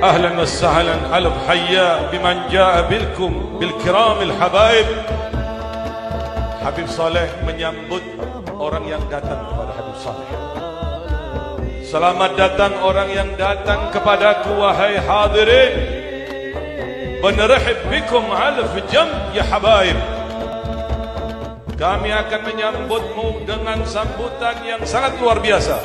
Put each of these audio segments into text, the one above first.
أهلا وسهلا ألف حيا بمن جاء بكم بالكرام الحبايب. Habib Saleh menyambut orang yang datang kepada Habib Saleh. Selamat datang orang yang datang kepadaku wahai hadirin. Benrahib bikum alf jam ya habaib. Kami akan menyambutmu dengan sambutan yang sangat luar biasa.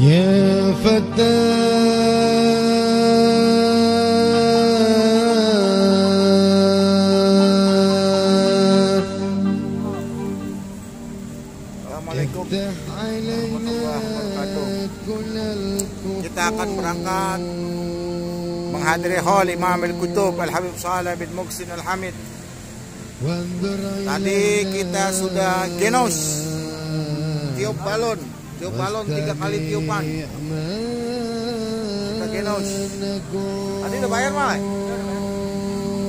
Ya Fatah kita akan berangkat menghadiri hall Imam Al-Qutub Al-Habib Saleh bin Muhsin Al-Hamid. Tadi kita sudah genos, tiup balon 3 kali tiupan. Kita genos. Tadi udah bayar malah?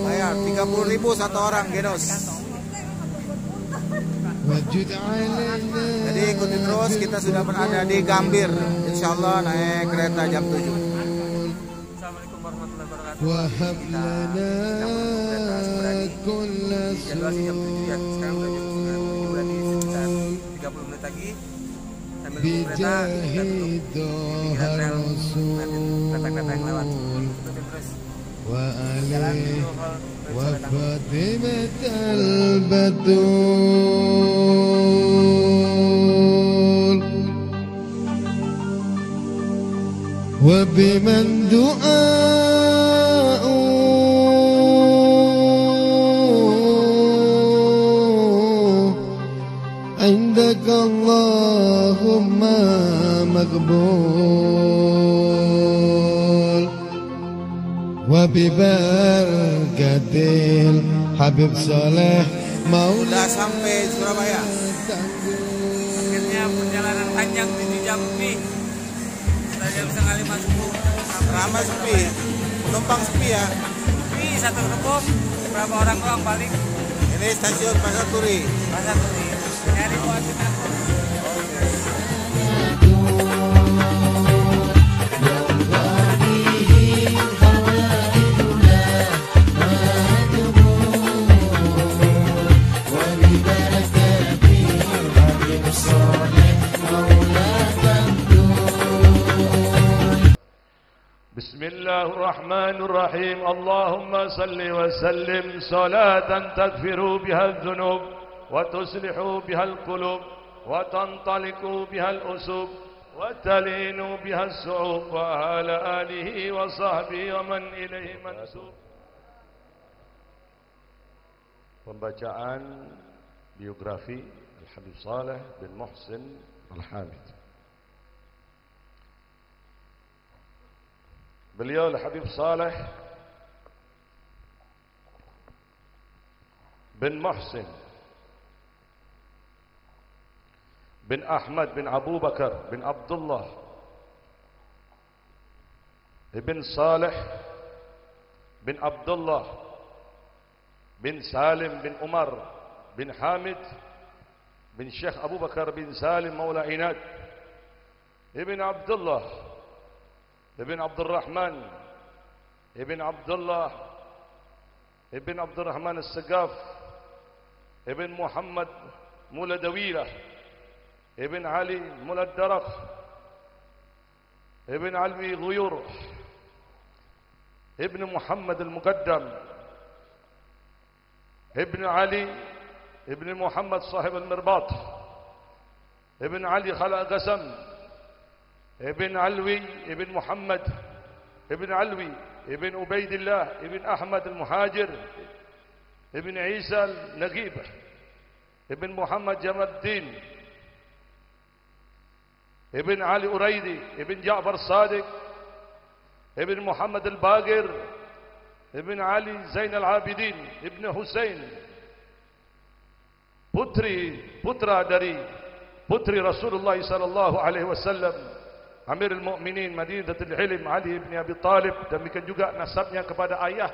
Bayar 30.000 satu orang genos. Jadi ikuti terus, kita sudah berada di Gambir. Insyaallah naik kereta jam 7. Assalamualaikum warahmatullahi wabarakatuh. Jadwal jam 7 ya. Sekarang udah jam 9. Berarti sekitar 30 menit lagi. Sambil tunggu kereta, kita duduk di pinggiran rel. Nanti kereta-kereta yang lewat. Ikuti terus. Jalan menuju hall وفاطمة البتول وبمن دعاء عندك اللهم مقبول وببركة Habib Saleh Sudah sampai Surabaya. Akhirnya perjalanan panjang 7 jam lebih. Kita jam setengah 5 subuh. Ramai sepi, penumpang sepi ya. Sepi satu gerbong, berapa orang doang balik. Ini stasiun Pasar Turi. Pasar Turi. Nyari buat kita. بسم الله الرحمن الرحيم. اللهم صل وسلم صلاة تغفر بها الذنوب وتصلح بها القلوب وتنطلق بها الأسوب وتلين بها الصعوب وعلى آله وصحبه ومن إليه منسوب. Pembacaan biografi Al-Habib Saleh bin Muhsin Al-Hamid. Beliau Al-Habib Saleh bin Muhsin bin Ahmad bin Abu Bakar bin Abdullah bin Saleh bin Abdullah bin Salim bin Umar bin Hamid bin Syekh Abu Bakar bin Salim Maula Inad ibn Abdullah ابن عبد الرحمن ابن عبد الله ابن عبد الرحمن السقاف ابن محمد مولى دويلة ابن علي مولى الدرق ابن علوي غيور ابن محمد المقدم ابن علي ابن محمد صاحب المرباط ابن علي خلق قسم ابن علوي ابن محمد ابن علوي ابن عبيد الله ابن أحمد المهاجر ابن عيسى النقيب ابن محمد جمال الدين ابن علي أريدي ابن جعفر الصادق ابن محمد الباقر ابن علي زين العابدين ابن حسين putra dari putri Rasulullah sallallahu alaihi wasallam, Amirul Mukminin Madinatul Ilm Ali bin Abi Talib. Demikian juga nasabnya kepada ayah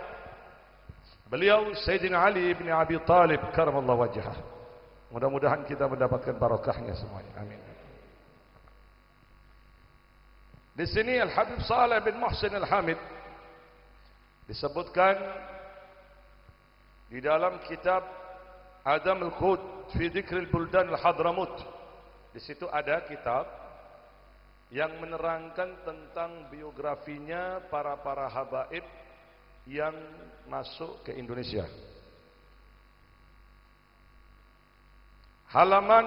beliau Sayyidina Ali bin Abi Talib karamallahu wajhah. Mudah-mudahan kita mendapatkan barokahnya semuanya. Amin. Di sini Al-Habib Saleh bin Muhsin Al-Hamid disebutkan di dalam kitab Adam Al-Qud fi Dzikril Buldan Al-Hadramut. Di situ ada kitab yang menerangkan tentang biografinya para habaib yang masuk ke Indonesia. Halaman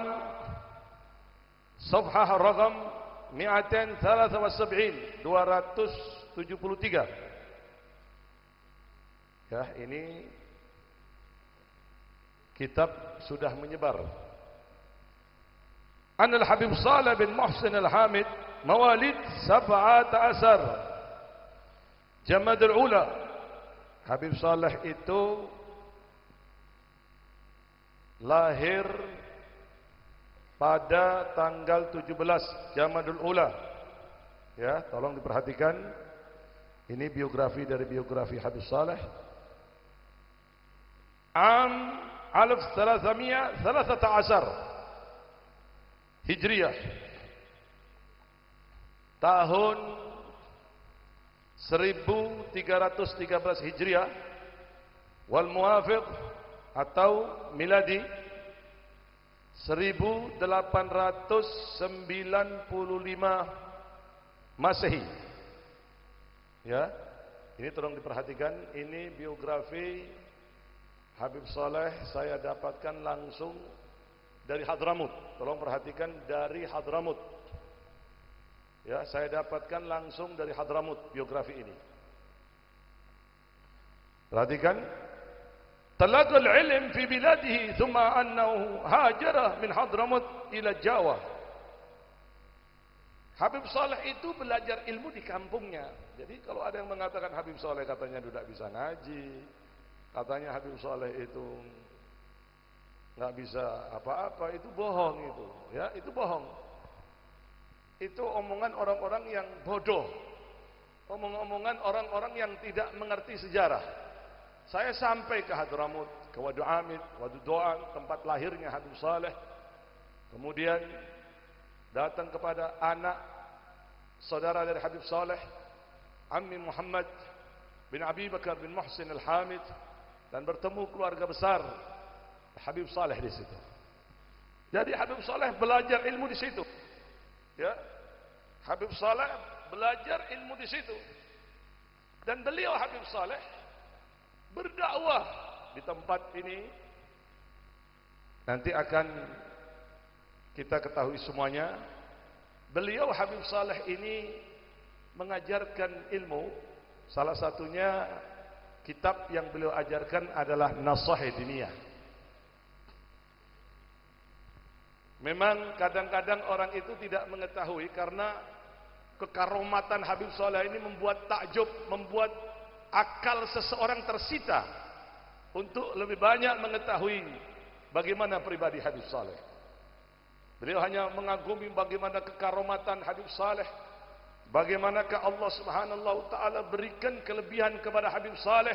Safhah Raqam 273 ya, ini kitab sudah menyebar. Anil Habib Saleh bin Muhsin Al-Hamid mawalid 17 Jamadul Ula. Habib Saleh itu lahir pada tanggal 17 Jamadul Ula. Ya, tolong diperhatikan. Ini biografi dari biografi Habib Saleh. Am 1313 Hijriyah. Tahun 1313 Hijriyah wal muwafiq atau miladi 1895 Masehi. Ya, ini tolong diperhatikan. Ini biografi Habib Saleh saya dapatkan langsung dari Hadramut. Tolong perhatikan, dari Hadramut. Ya, saya dapatkan langsung dari Hadramut biografi ini. Perhatikan. Talaqa al-ilm fi biladihi thumma annahu hajara min Hadramut ila Jawa. Habib Saleh itu belajar ilmu di kampungnya. Jadi kalau ada yang mengatakan Habib Saleh katanya tidak bisa ngaji, katanya Habib Saleh itu nggak bisa apa-apa, itu bohong itu. Ya, itu bohong. Itu omongan orang-orang yang bodoh. Omong-omongan orang-orang yang tidak mengerti sejarah. Saya sampai ke Hadramut, ke Wadu Amid, Wadu Doan, tempat lahirnya Habib Saleh. Kemudian datang kepada anak saudara dari Habib Saleh, Ammi Muhammad bin Abi Bakar bin Muhsin Al-Hamid, dan bertemu keluarga besar Habib Saleh di situ. Jadi Habib Saleh belajar ilmu di situ. Ya, Habib Saleh belajar ilmu di situ. Dan beliau Habib Saleh berdakwah di tempat ini. Nanti akan kita ketahui semuanya. Beliau Habib Saleh ini mengajarkan ilmu. Salah satunya kitab yang beliau ajarkan adalah Nasaih Diniyah. Memang kadang-kadang orang itu tidak mengetahui karena kekaromatan Habib Saleh ini membuat takjub, membuat akal seseorang tersita untuk lebih banyak mengetahui bagaimana pribadi Habib Saleh. Beliau hanya mengagumi bagaimana kekaromatan Habib Saleh, bagaimanakah Allah Subhanahu wa taala berikan kelebihan kepada Habib Saleh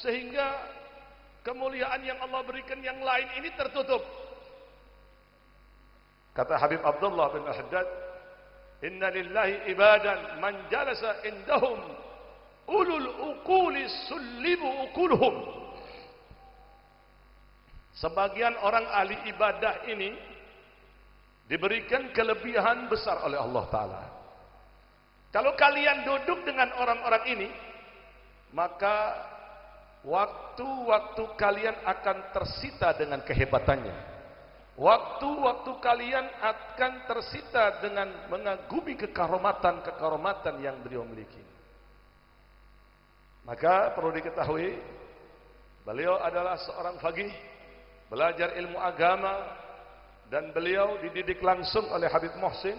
sehingga kemuliaan yang Allah berikan yang lain ini tertutup. Kata Habib Abdullah bin Al-Haddad, "Inna lillahi ibadan man jalasa indahum ulul uquli sullibu uquluhum." Sebagian orang ahli ibadah ini diberikan kelebihan besar oleh Allah Ta'ala. Kalau kalian duduk dengan orang-orang ini, maka waktu-waktu kalian akan tersita dengan kehebatannya. Waktu-waktu kalian akan tersita dengan mengagumi kekaromatan yang beliau miliki. Maka perlu diketahui, beliau adalah seorang faqih, belajar ilmu agama, dan beliau dididik langsung oleh Habib Muhsin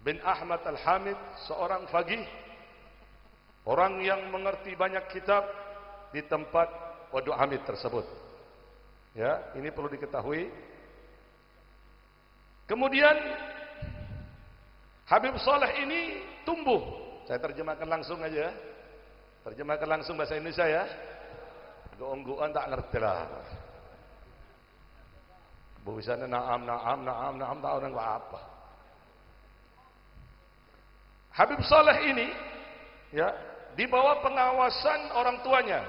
bin Ahmad Al-Hamid, seorang faqih, orang yang mengerti banyak kitab di tempat Wadu Hamid tersebut. Ya, ini perlu diketahui. Kemudian Habib Saleh ini tumbuh. Saya terjemahkan langsung aja. Terjemahkan langsung bahasa Indonesia ya. Goong-goong tak ngerti lah. Bukan naam tahu nang apa. Habib Saleh ini ya di bawah pengawasan orang tuanya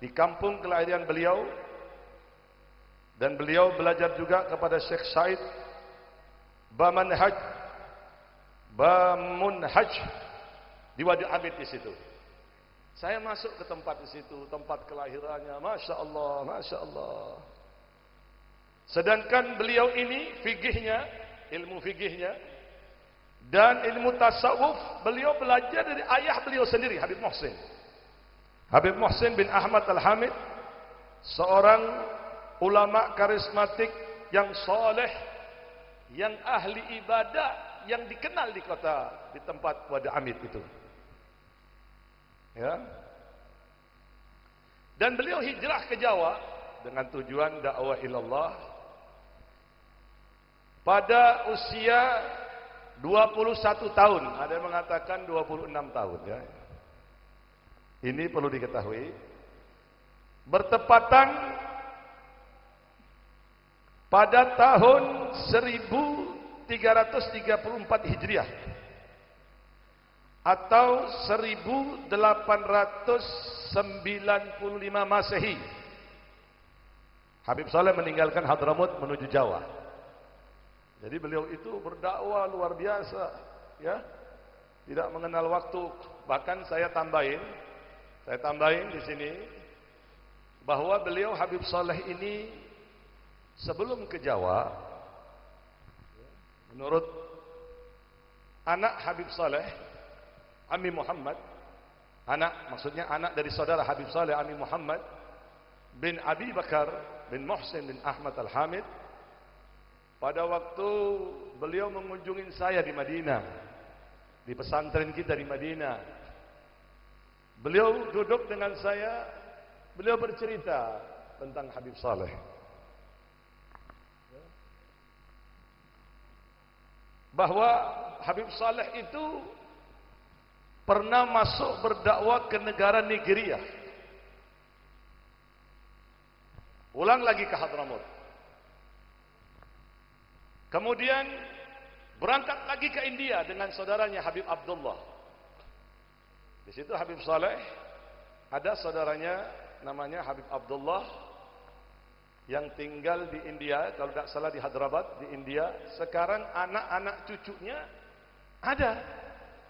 di kampung kelahiran beliau, dan beliau belajar juga kepada Syekh Said Bamunhaj di Wadi Abid di situ. Saya masuk ke tempat di situ, tempat kelahirannya, masya Allah. Sedangkan beliau ini fikihnya, ilmu fikihnya dan ilmu tasawuf beliau belajar dari ayah beliau sendiri, Habib Muhsin. Habib Muhsin bin Ahmad Al-Hamid, seorang ulama karismatik yang soleh, yang ahli ibadah, yang dikenal di tempat Wadi Amid itu. Ya. Dan beliau hijrah ke Jawa dengan tujuan dakwah ilallah pada usia 21 tahun, ada yang mengatakan 26 tahun ya. Ini perlu diketahui. Bertepatan pada tahun 1334 Hijriah atau 1895 Masehi. Habib Saleh meninggalkan Hadramut menuju Jawa. Jadi beliau itu berdakwah luar biasa, ya. Tidak mengenal waktu. Bahkan saya tambahin di sini bahwa beliau Habib Saleh ini sebelum ke Jawa, menurut anak Habib Saleh, Ami Muhammad, maksudnya anak dari saudara Habib Saleh, Ami Muhammad bin Abi Bakar bin Muhsin bin Ahmad Al-Hamid, pada waktu beliau mengunjungi saya di Madinah, di pesantren kita di Madinah, beliau duduk dengan saya, beliau bercerita tentang Habib Saleh. Bahwa Habib Saleh itu pernah masuk berdakwah ke negara Nigeria, ulang lagi ke Hadramut, kemudian berangkat lagi ke India dengan saudaranya Habib Abdullah. Di situ Habib Saleh ada saudaranya namanya Habib Abdullah yang tinggal di India, kalau tidak salah di Hyderabad di India. Sekarang anak-anak cucunya ada.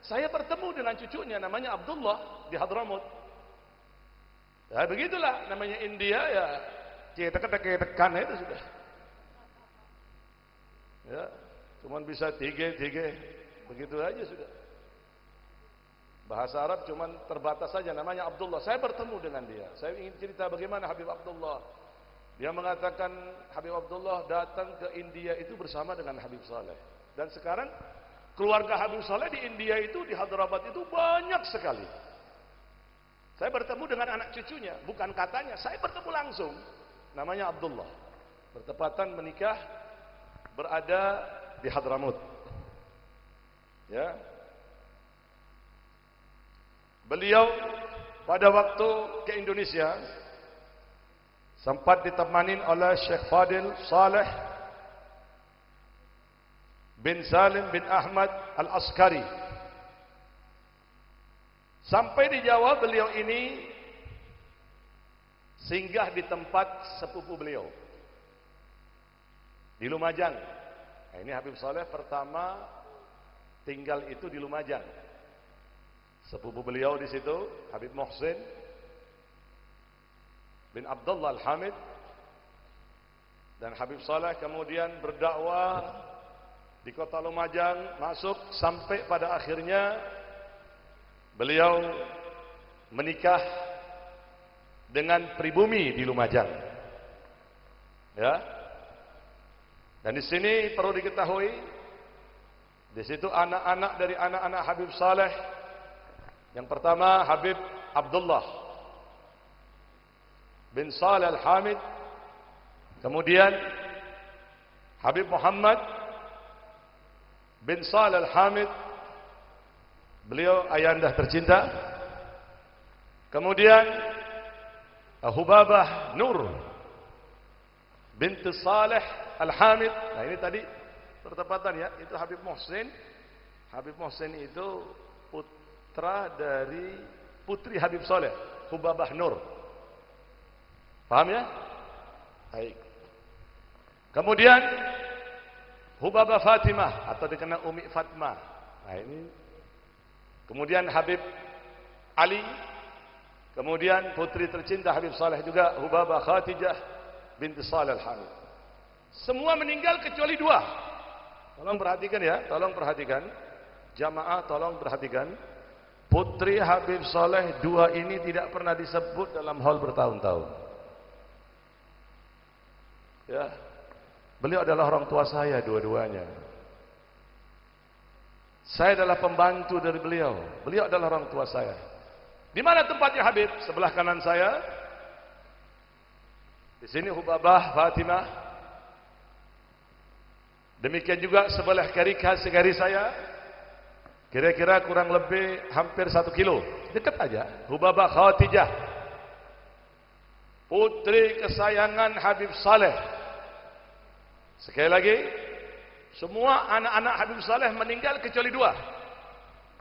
Saya bertemu dengan cucunya namanya Abdullah di Hadramut. Ya begitulah namanya India ya, cetek-cetekan itu sudah. Ya, cuman bisa tiga begitu aja sudah. Bahasa Arab cuman terbatas saja, namanya Abdullah. Saya bertemu dengan dia. Saya ingin cerita bagaimana Habib Abdullah. Dia mengatakan Habib Abdullah datang ke India itu bersama dengan Habib Saleh. Dan sekarang keluarga Habib Saleh di India itu, di Hyderabad itu banyak sekali. Saya bertemu dengan anak cucunya, bukan katanya, saya bertemu langsung. Namanya Abdullah. Bertepatan menikah berada di Hadramut. Ya. Beliau pada waktu ke Indonesia sempat ditemani oleh Syekh Fadil Saleh bin Salim bin Ahmad Al-Askari. Sampai di Jawa beliau ini singgah di tempat sepupu beliau di Lumajang. Nah, ini Habib Saleh pertama tinggal itu di Lumajang. Sepupu beliau di situ Habib Muhsin bin Abdullah Al-Hamid, dan Habib Saleh kemudian berdakwah di kota Lumajang, masuk sampai pada akhirnya beliau menikah dengan pribumi di Lumajang. Ya. Dan di sini perlu diketahui, di situ anak-anak dari anak-anak Habib Saleh, yang pertama Habib Abdullah bin Saleh Al-Hamid, kemudian Habib Muhammad bin Saleh Al-Hamid, beliau ayahanda tercinta. Kemudian Hubabah Nur binti Saleh Al-Hamid. Nah ini tadi bertepatan ya, itu Habib Muhsin. Habib Muhsin itu putra dari putri Habib Saleh, Hubabah Nur. Paham ya? Baik. Kemudian Hubabah Fatimah atau dikenal Umi Fatmah. Nah ini. Kemudian Habib Ali. Kemudian putri tercinta Habib Saleh juga Hubabah Khatijah binti Saleh Al-Hamid. Semua meninggal kecuali dua. Tolong perhatikan ya, tolong perhatikan. Jamaah tolong perhatikan. Putri Habib Saleh dua ini tidak pernah disebut dalam hal bertahun-tahun. Ya. Beliau adalah orang tua saya dua-duanya. Saya adalah pembantu dari beliau. Beliau adalah orang tua saya. Di mana tempatnya Habib? Sebelah kanan saya. Di sini Hubabah Fatimah. Demikian juga sebelah kiri saya. Kira-kira kurang lebih hampir 1 kilo. Dekat aja. Hubabah Khatijah. Putri kesayangan Habib Saleh. Sekali lagi. Semua anak-anak Habib Saleh meninggal kecuali dua.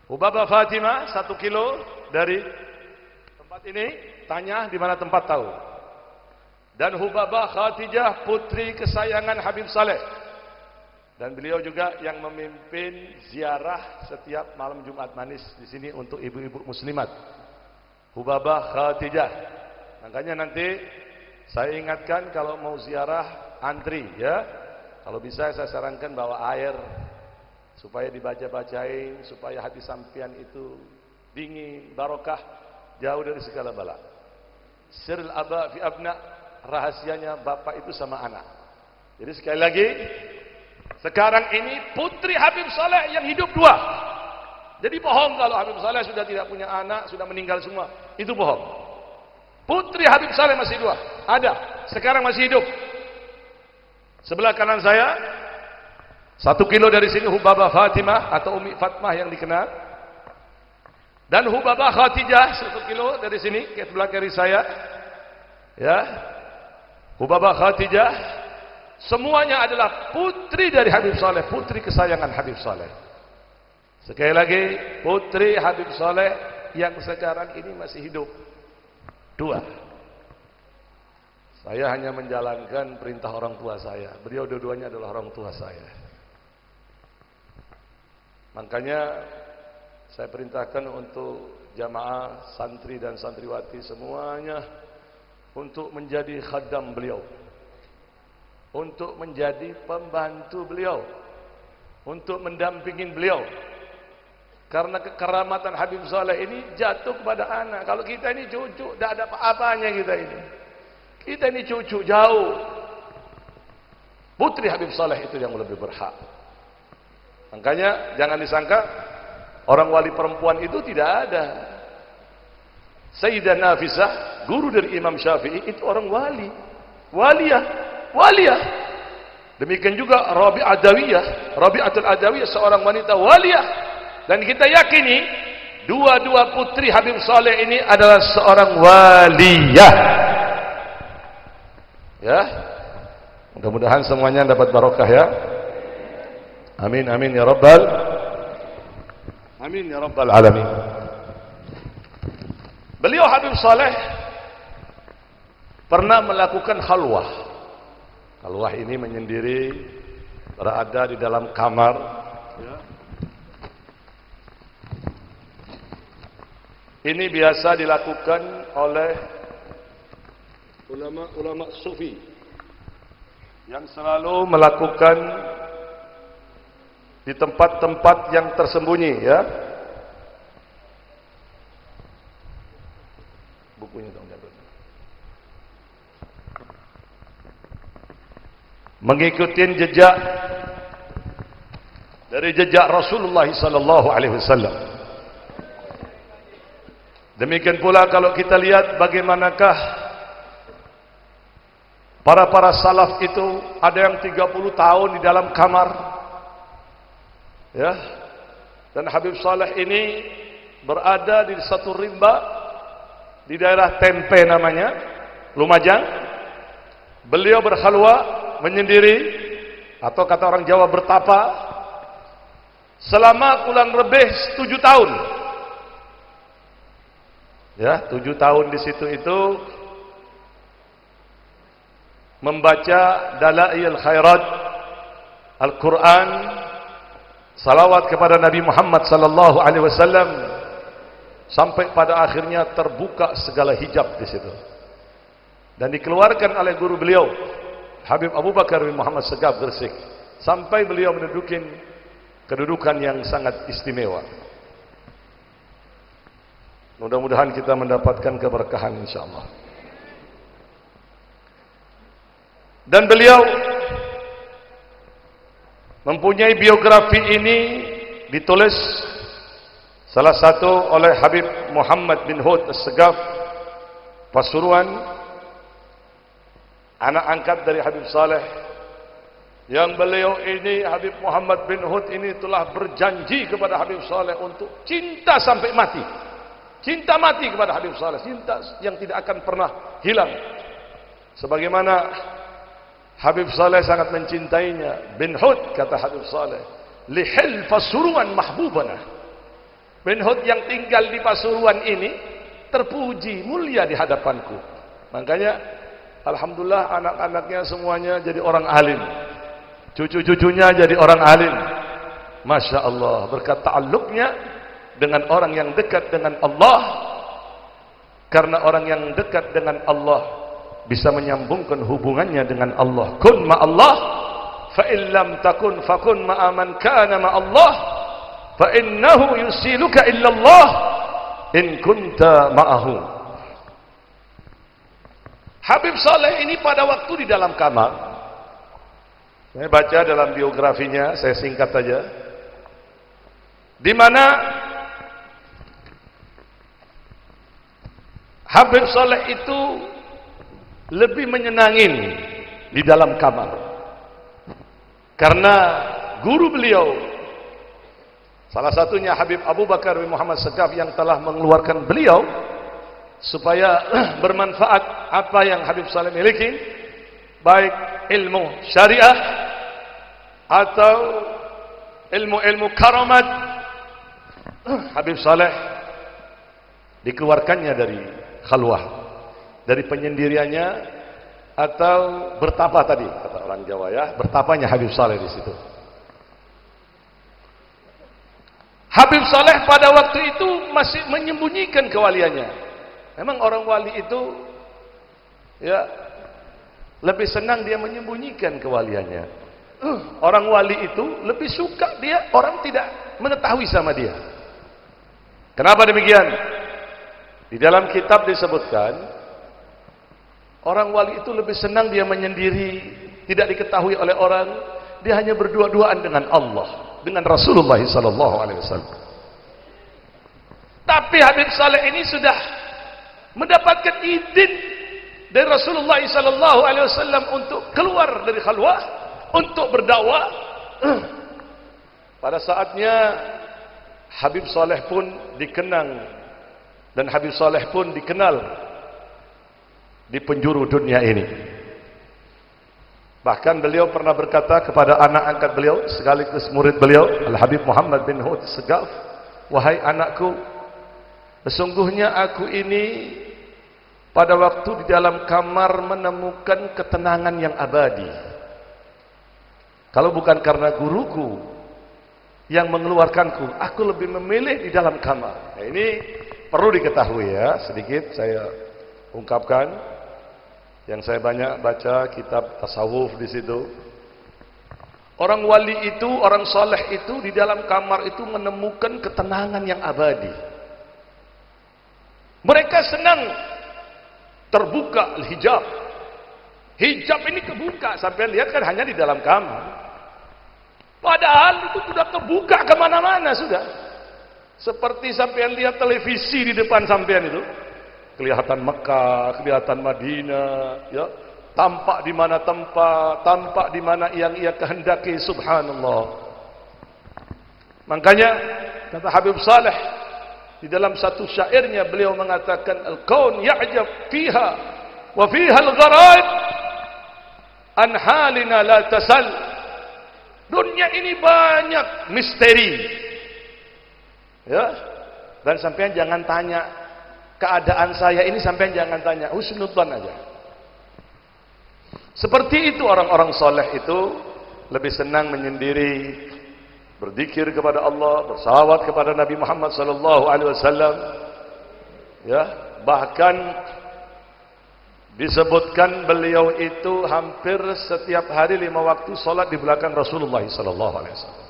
Hubabah Fatimah 1 kilo dari tempat ini. Tanya di mana tempat tahu. Dan Hubabah Khatijah putri kesayangan Habib Saleh. Dan beliau juga yang memimpin ziarah setiap malam Jumat manis di sini untuk ibu-ibu muslimat. Hubabah Khatijah. Makanya nanti saya ingatkan kalau mau ziarah antri ya. Kalau bisa saya sarankan bawa air supaya dibaca-bacain, supaya hati sampean itu dingin, barokah, jauh dari segala bala. Sirrul aba fi abna, rahasianya bapak itu sama anak. Jadi sekali lagi, sekarang ini putri Habib Saleh yang hidup dua. Jadi bohong kalau Habib Saleh sudah tidak punya anak, sudah meninggal semua. Itu bohong. Putri Habib Saleh masih dua. Ada, sekarang masih hidup. Sebelah kanan saya 1 kilo dari sini Hubabah Fatimah atau Umi Fatmah yang dikenal. Dan Hubabah Khatijah 1 kilo dari sini ke sebelah kiri saya. Ya. Hubabah Khatijah semuanya adalah putri dari Habib Saleh, putri kesayangan Habib Saleh. Sekali lagi, putri Habib Saleh yang sekarang ini masih hidup. Dua. Saya hanya menjalankan perintah orang tua saya. Beliau dua-duanya adalah orang tua saya. Makanya saya perintahkan untuk jamaah, santri dan santriwati semuanya untuk menjadi khaddam beliau. Untuk menjadi pembantu beliau. Untuk mendampingin beliau. Karena kekeramatan Habib Saleh ini jatuh kepada anak. Kalau kita ini cucu, tidak ada apa-apanya kita ini. Kita ini cucu jauh. Putri Habib Saleh itu yang lebih berhak. Makanya jangan disangka orang wali perempuan itu tidak ada. Sayyidah Nafisah, guru dari Imam Syafi'i, itu orang wali. Waliyah. Demikian juga Rabi'atul Adawiyah seorang wanita waliyah. Dan kita yakini dua-dua putri Habib Saleh ini adalah seorang waliyah. Ya, mudah-mudahan semuanya dapat barokah ya. Amin amin ya rabbal alamin. Beliau Habib Saleh pernah melakukan khalwah. Khalwah ini menyendiri, berada di dalam kamar. Ya. Ini biasa dilakukan oleh ulama sufi yang selalu melakukan di tempat-tempat yang tersembunyi ya. Bukunya dong, mengikuti jejak dari jejak Rasulullah sallallahu alaihi wasallam. Demikian pula kalau kita lihat bagaimanakah para salaf itu, ada yang 30 tahun di dalam kamar. Ya. Dan Habib Saleh ini berada di satu rimba di daerah Tempe namanya, Lumajang. beliau berkhalwa menyendiri, atau kata orang Jawa bertapa, selama kurang lebih 7 tahun. Ya, 7 tahun di situ itu membaca Dalail Khairat, Al-Quran, salawat kepada Nabi Muhammad sallallahu alaihi wasallam, sampai pada akhirnya terbuka segala hijab di situ. Dan dikeluarkan oleh guru beliau, Habib Abu Bakar bin Muhammad Segaf Gresik, sampai beliau mendudukin kedudukan yang sangat istimewa. Mudah-mudahan kita mendapatkan keberkahan insyaallah. Dan beliau mempunyai biografi ini ditulis salah satu oleh Habib Muhammad bin Hud As-Segaf Pasuruan, anak angkat dari Habib Saleh, yang beliau ini, Habib Muhammad bin Hud ini telah berjanji kepada Habib Saleh untuk cinta sampai mati. Cinta mati kepada Habib Saleh, cinta yang tidak akan pernah hilang. Sebagaimana Habib Saleh sangat mencintainya. Bin Hud, kata Habib Saleh, lihil Pasuruan mahbubana. Bin Hud yang tinggal di Pasuruan ini terpuji, mulia di hadapanku. Makanya alhamdulillah anak-anaknya semuanya jadi orang alim, cucu-cucunya jadi orang alim. Masya Allah, berkat ta'alluqnya dengan orang yang dekat dengan Allah. Karena orang yang dekat dengan Allah bisa menyambungkan hubungannya dengan Allah. Kun ma'allah, fa illam takun fakun ma'aman kana ma'allah, fa innahu yusiluka illallah in kunta ma'ahu. Habib Saleh ini pada waktu di dalam kamar, saya baca dalam biografinya, saya singkat saja, di mana Habib Saleh itu lebih menyenangin di dalam kamar, karena guru beliau, salah satunya Habib Abu Bakar bin Muhammad Segaf, yang telah mengeluarkan beliau supaya bermanfaat apa yang Habib Saleh miliki, baik ilmu syariah atau ilmu-ilmu karamat. Habib Saleh dikeluarkannya dari khalwah, dari penyendiriannya, atau bertapa tadi kata orang Jawa ya, bertapanya Habib Saleh di situ. Habib Saleh pada waktu itu masih menyembunyikan kewaliannya. Memang orang wali itu ya lebih senang dia menyembunyikan kewaliannya. Orang wali itu lebih suka dia orang tidak mengetahui sama dia. Kenapa demikian? Di dalam kitab disebutkan, orang wali itu lebih senang dia menyendiri, tidak diketahui oleh orang. Dia hanya berdua-duaan dengan Allah, dengan Rasulullah SAW. Tapi Habib Saleh ini sudah mendapatkan izin dari Rasulullah SAW untuk keluar dari khalwah, untuk berdakwah. Pada saatnya Habib Saleh pun dikenang, dan Habib Saleh pun dikenal di penjuru dunia ini. Bahkan beliau pernah berkata kepada anak angkat beliau sekaligus murid beliau, Al-Habib Muhammad bin Hud Segaf, wahai anakku, sesungguhnya aku ini pada waktu di dalam kamar menemukan ketenangan yang abadi. Kalau bukan karena guruku yang mengeluarkanku, aku lebih memilih di dalam kamar. Nah, ini perlu diketahui ya, sedikit saya ungkapkan. Yang saya banyak baca kitab tasawuf di situ. Orang wali itu, orang saleh itu di dalam kamar itu menemukan ketenangan yang abadi. Mereka senang terbuka hijab. Hijab ini kebuka, sampai lihat kan hanya di dalam kamar. Padahal itu sudah terbuka kemana-mana sudah. Seperti sampean lihat televisi di depan sampean itu, kelihatan Mekah, kelihatan Madinah, ya, tampak di mana tempat, tampak di mana yang ia kehendaki, subhanallah. Makanya kata Habib Saleh di dalam satu syairnya, beliau mengatakan al-kaun ya'jab fiha wa fiha al-gharaib an halina la tasal. Dunia ini banyak misteri. Ya. Dan sampean jangan tanya keadaan saya ini, sampean jangan tanya, husnudzon aja. Seperti itu orang-orang soleh itu lebih senang menyendiri, berzikir kepada Allah, bersalawat kepada Nabi Muhammad sallallahu alaihi wasallam. Ya, bahkan disebutkan beliau itu hampir setiap hari 5 waktu salat di belakang Rasulullah sallallahu alaihi wasallam.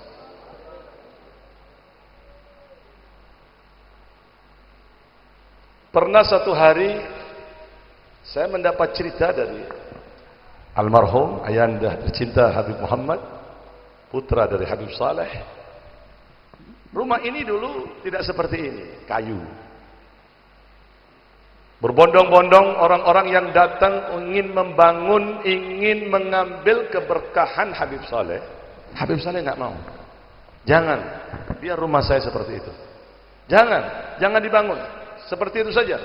Pernah satu hari saya mendapat cerita dari almarhum ayahanda tercinta Habib Muhammad, putra dari Habib Saleh. Rumah ini dulu tidak seperti ini, kayu. Berbondong-bondong orang-orang yang datang ingin membangun, ingin mengambil keberkahan Habib Saleh. Habib Saleh nggak mau. Jangan, biar rumah saya seperti itu. Jangan dibangun. Seperti itu saja.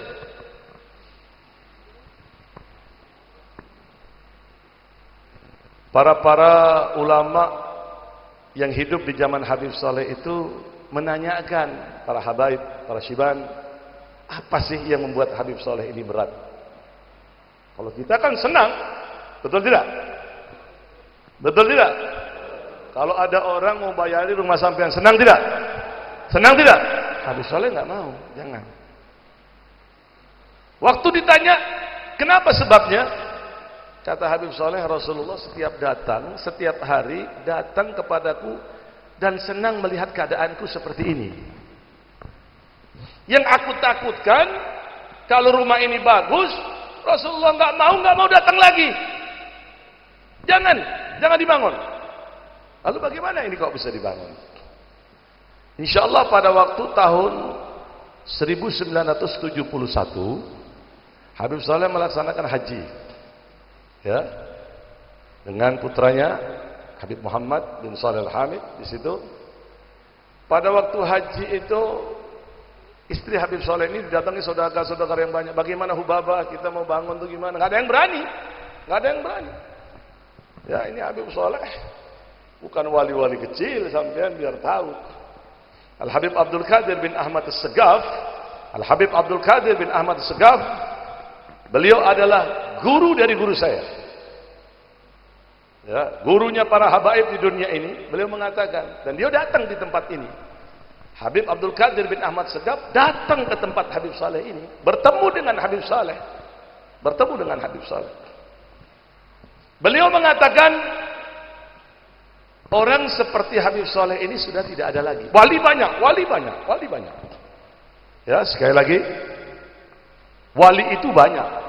Para ulama yang hidup di zaman Habib Saleh itu menanyakan para habaib, para syiban, apa sih yang membuat Habib Saleh ini berat? Kalau kita kan senang, betul tidak? Betul tidak? Kalau ada orang mau bayari rumah sampean, senang tidak? Senang tidak? Habib Saleh nggak mau, jangan. Waktu ditanya, kenapa sebabnya? Kata Habib Saleh, Rasulullah setiap datang, setiap hari datang kepadaku dan senang melihat keadaanku seperti ini. Yang aku takutkan, kalau rumah ini bagus, Rasulullah nggak mau datang lagi. Jangan dibangun. Lalu bagaimana ini kok bisa dibangun? Insya Allah pada waktu tahun 1971, Habib Saleh melaksanakan haji, ya, dengan putranya Habib Muhammad bin Shalih Al-Hamid di situ. Pada waktu haji itu, istri Habib Saleh ini didatangi saudara-saudara yang banyak. Bagaimana Hubabah, kita mau bangun tuh gimana? Nggak ada yang berani, nggak ada yang berani. Ya, ini Habib Saleh bukan wali-wali kecil, sampean biar tahu. Al-Habib Abdul Qadir bin Ahmad As-Segaf, Al-Habib Abdul Qadir bin Ahmad As-Segaf, beliau adalah guru dari guru saya. Ya, gurunya para habaib di dunia ini. Beliau mengatakan, dan dia datang di tempat ini. Habib Abdul Qadir bin Ahmad Segaf datang ke tempat Habib Saleh ini, bertemu dengan Habib Saleh. Beliau mengatakan, orang seperti Habib Saleh ini sudah tidak ada lagi. Wali banyak. Ya, sekali lagi, wali itu banyak.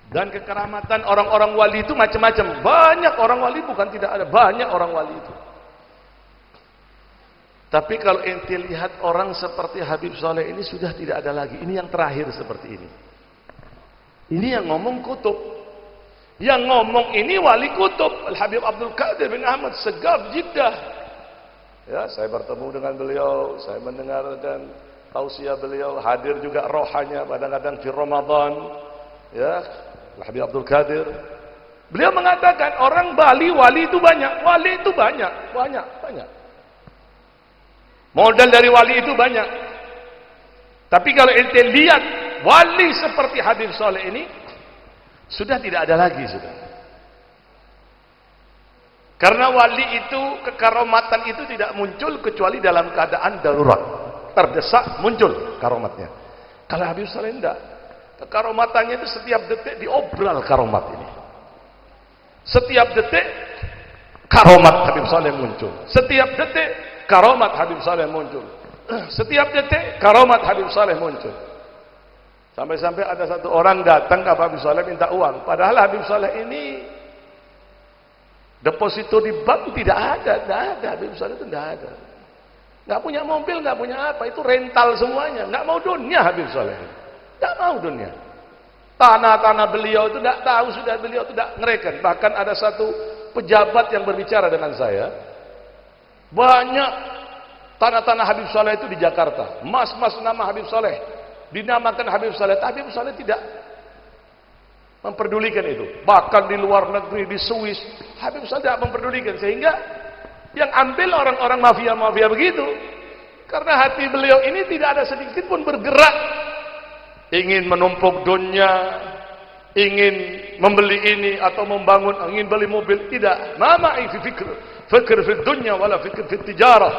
Dan kekeramatan orang-orang wali itu macam-macam. Banyak orang wali, bukan tidak ada, banyak orang wali itu. Tapi kalau ente lihat orang seperti Habib Saleh ini sudah tidak ada lagi. Ini yang terakhir seperti ini. Ini yang ngomong kutub. Yang ngomong ini wali kutub, Al-Habib Abdul Qadir bin Ahmad Segaf, Jeddah. Ya, saya bertemu dengan beliau, saya mendengarkan tausiah beliau, hadir juga rohanya kadang-kadang di Ramadan. Ya, Al-Habib Abdul Qadir. Beliau mengatakan orang Bali wali itu banyak, banyak. Modal dari wali itu banyak. Tapi kalau ente lihat wali seperti Habib Saleh ini sudah tidak ada lagi sudah. Karena wali itu, kekaromatan itu tidak muncul kecuali dalam keadaan darurat. Terdesak muncul karomatnya. Kalau Habib Saleh tidak. Kekaromatannya itu setiap detik diobral karomat ini. Setiap detik karomat Habib Saleh muncul. Setiap detik karomat Habib Saleh muncul. Setiap detik karomat Habib Saleh muncul. Sampai-sampai ada satu orang datang ke Habib Saleh minta uang. Padahal Habib Saleh ini deposito di bank tidak ada. Habib Saleh itu tidak ada. Nggak punya mobil, nggak punya apa. Itu rental semuanya. Nggak mau dunia Habib Saleh. Nggak mau dunia. Tanah-tanah beliau itu tidak tahu, sudah beliau tidak ngereken. Bahkan ada satu pejabat yang berbicara dengan saya. Banyak tanah-tanah Habib Saleh itu di Jakarta. Mas nama Habib Saleh. Dinamakan Habib Saleh. Tapi Habib Saleh tidak memperdulikan itu. Bahkan di luar negeri, di Swiss, Habib Saleh tidak memperdulikan, sehingga yang ambil orang-orang mafia-mafia begitu. Karena hati beliau ini tidak ada sedikit pun bergerak ingin menumpuk dunia, ingin membeli ini atau membangun, ingin beli mobil, tidak. Mama'i fi fikr fi dunya wala fikr fi tijarah.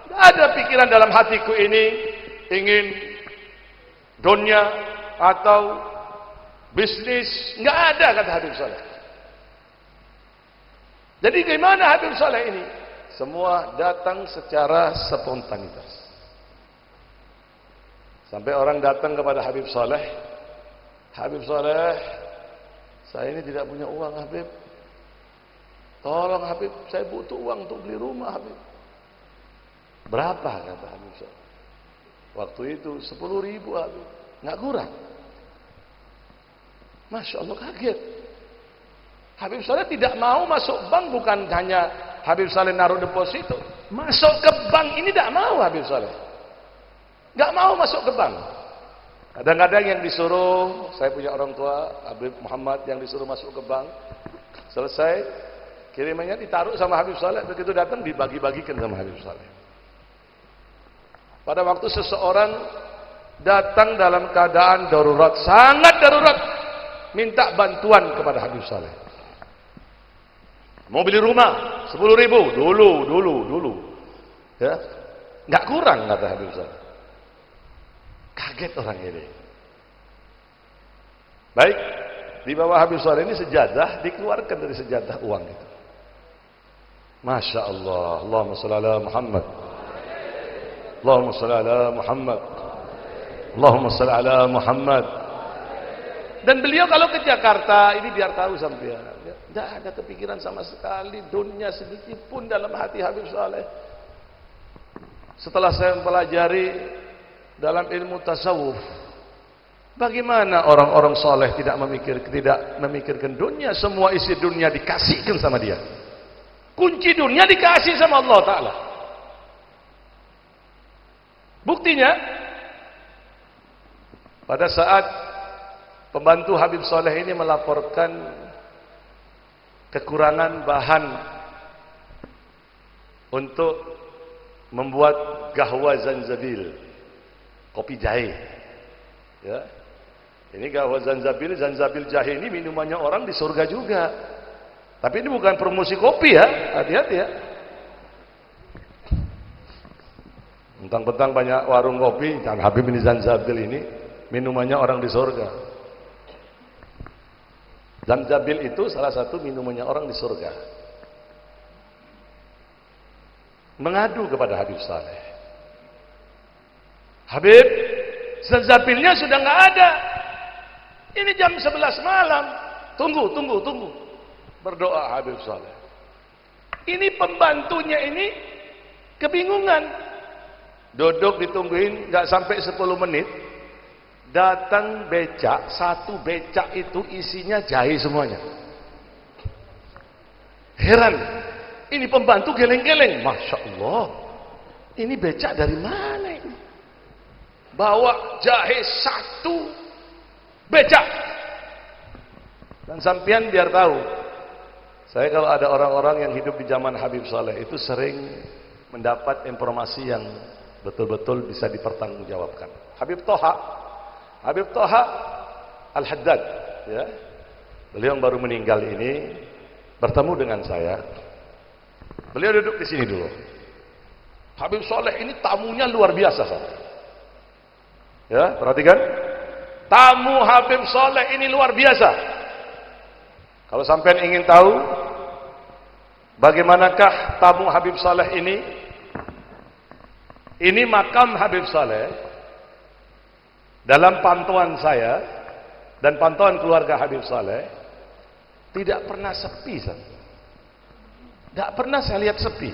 Tidak ada pikiran dalam hatiku ini ingin dunia atau bisnis, enggak ada, kata Habib Saleh. Jadi gimana Habib Saleh ini? Semua datang secara spontanitas. Sampai orang datang kepada Habib Saleh, Habib Saleh, saya ini tidak punya uang Habib. Tolong Habib, saya butuh uang untuk beli rumah Habib. Berapa, kata Habib Saleh? Waktu itu 10.000 Habib, nggak kurang. Masya Allah, kaget. Habib Saleh tidak mau masuk bank, bukan hanya Habib Saleh naruh deposito, masuk ke bank ini tidak mau Habib Saleh. Nggak mau masuk ke bank. Kadang-kadang yang disuruh, saya punya orang tua Habib Muhammad yang disuruh masuk ke bank, selesai kirimannya ditaruh sama Habib Saleh, begitu datang dibagi-bagikan sama Habib Saleh. Pada waktu seseorang datang dalam keadaan darurat, sangat darurat, minta bantuan kepada Habib Saleh. Mau beli rumah 10.000 dulu. Ya. Enggak kurang, kata Habib Saleh. Kaget orang ini. Baik, di bawah Habib Saleh ini sejadah, dikeluarkan dari sejadah uang itu. Masya Allah, Allahumma shalli ala Muhammad. Allahumma shalli ala Muhammad. Allahumma shalli ala Muhammad. Dan beliau kalau ke Jakarta, ini biar tahu sampean, tidak ada kepikiran sama sekali dunia sedikit pun dalam hati Habib Saleh. Setelah saya mempelajari dalam ilmu tasawuf, bagaimana orang-orang soleh tidak memikirkan dunia, semua isi dunia dikasihkan sama dia. Kunci dunia dikasih sama Allah Ta'ala. Buktinya, pada saat pembantu Habib Saleh ini melaporkan kekurangan bahan untuk membuat gahwa zanjabil, kopi jahe. Ya. Ini gahwa zanjabil jahe ini minumannya orang di surga juga. Tapi ini bukan promosi kopi ya, hati-hati ya. Mentang-mentang banyak warung kopi, dan Habib ini zanjabil ini minumannya orang di surga. Zanjabil itu salah satu minumannya orang di surga. Mengadu kepada Habib Saleh. Habib, zanjabilnya sudah nggak ada. Ini jam 11 malam. Tunggu. Berdoa Habib Saleh. Ini pembantunya ini kebingungan. Duduk ditungguin nggak sampai 10 menit. Datang becak, satu becak itu isinya jahe semuanya. Heran, ini pembantu geleng-geleng. Masya Allah, ini becak dari mana ini? Bawa jahe satu becak. Dan sampean biar tahu, saya kalau ada orang-orang yang hidup di zaman Habib Saleh itu sering mendapat informasi yang betul-betul bisa dipertanggungjawabkan. Habib Toha Al-Haddad, ya, beliau yang baru meninggal ini bertemu dengan saya. Beliau duduk di sini dulu. Habib Saleh ini tamunya luar biasa, saudara. Ya, perhatikan. Tamu Habib Saleh ini luar biasa. Kalau sampean ingin tahu bagaimanakah tamu Habib Saleh ini makam Habib Saleh. Dalam pantauan saya dan pantauan keluarga Habib Saleh, tidak pernah sepi. Tidak pernah saya lihat sepi.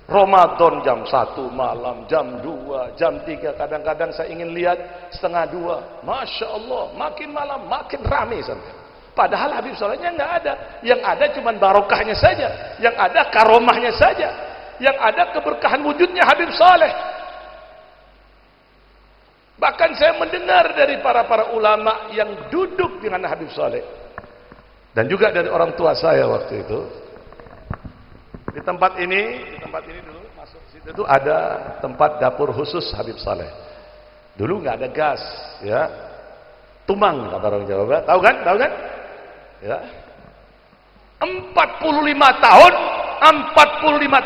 Ramadan jam 1 malam, jam 2, jam 3, kadang-kadang saya ingin lihat setengah 2. Masya Allah, makin malam makin ramai sampai. Padahal Habib Salehnya nggak ada. Yang ada cuma barokahnya saja. Yang ada karomahnya saja. Yang ada keberkahan wujudnya Habib Saleh. Bahkan saya mendengar dari para ulama yang duduk dengan Habib Saleh, dan juga dari orang tua saya waktu itu. Di tempat ini dulu masuk situ itu ada tempat dapur khusus Habib Saleh. Dulu nggak ada gas, ya. Tumang kata orang Jawa. Tahu kan? Ya. 45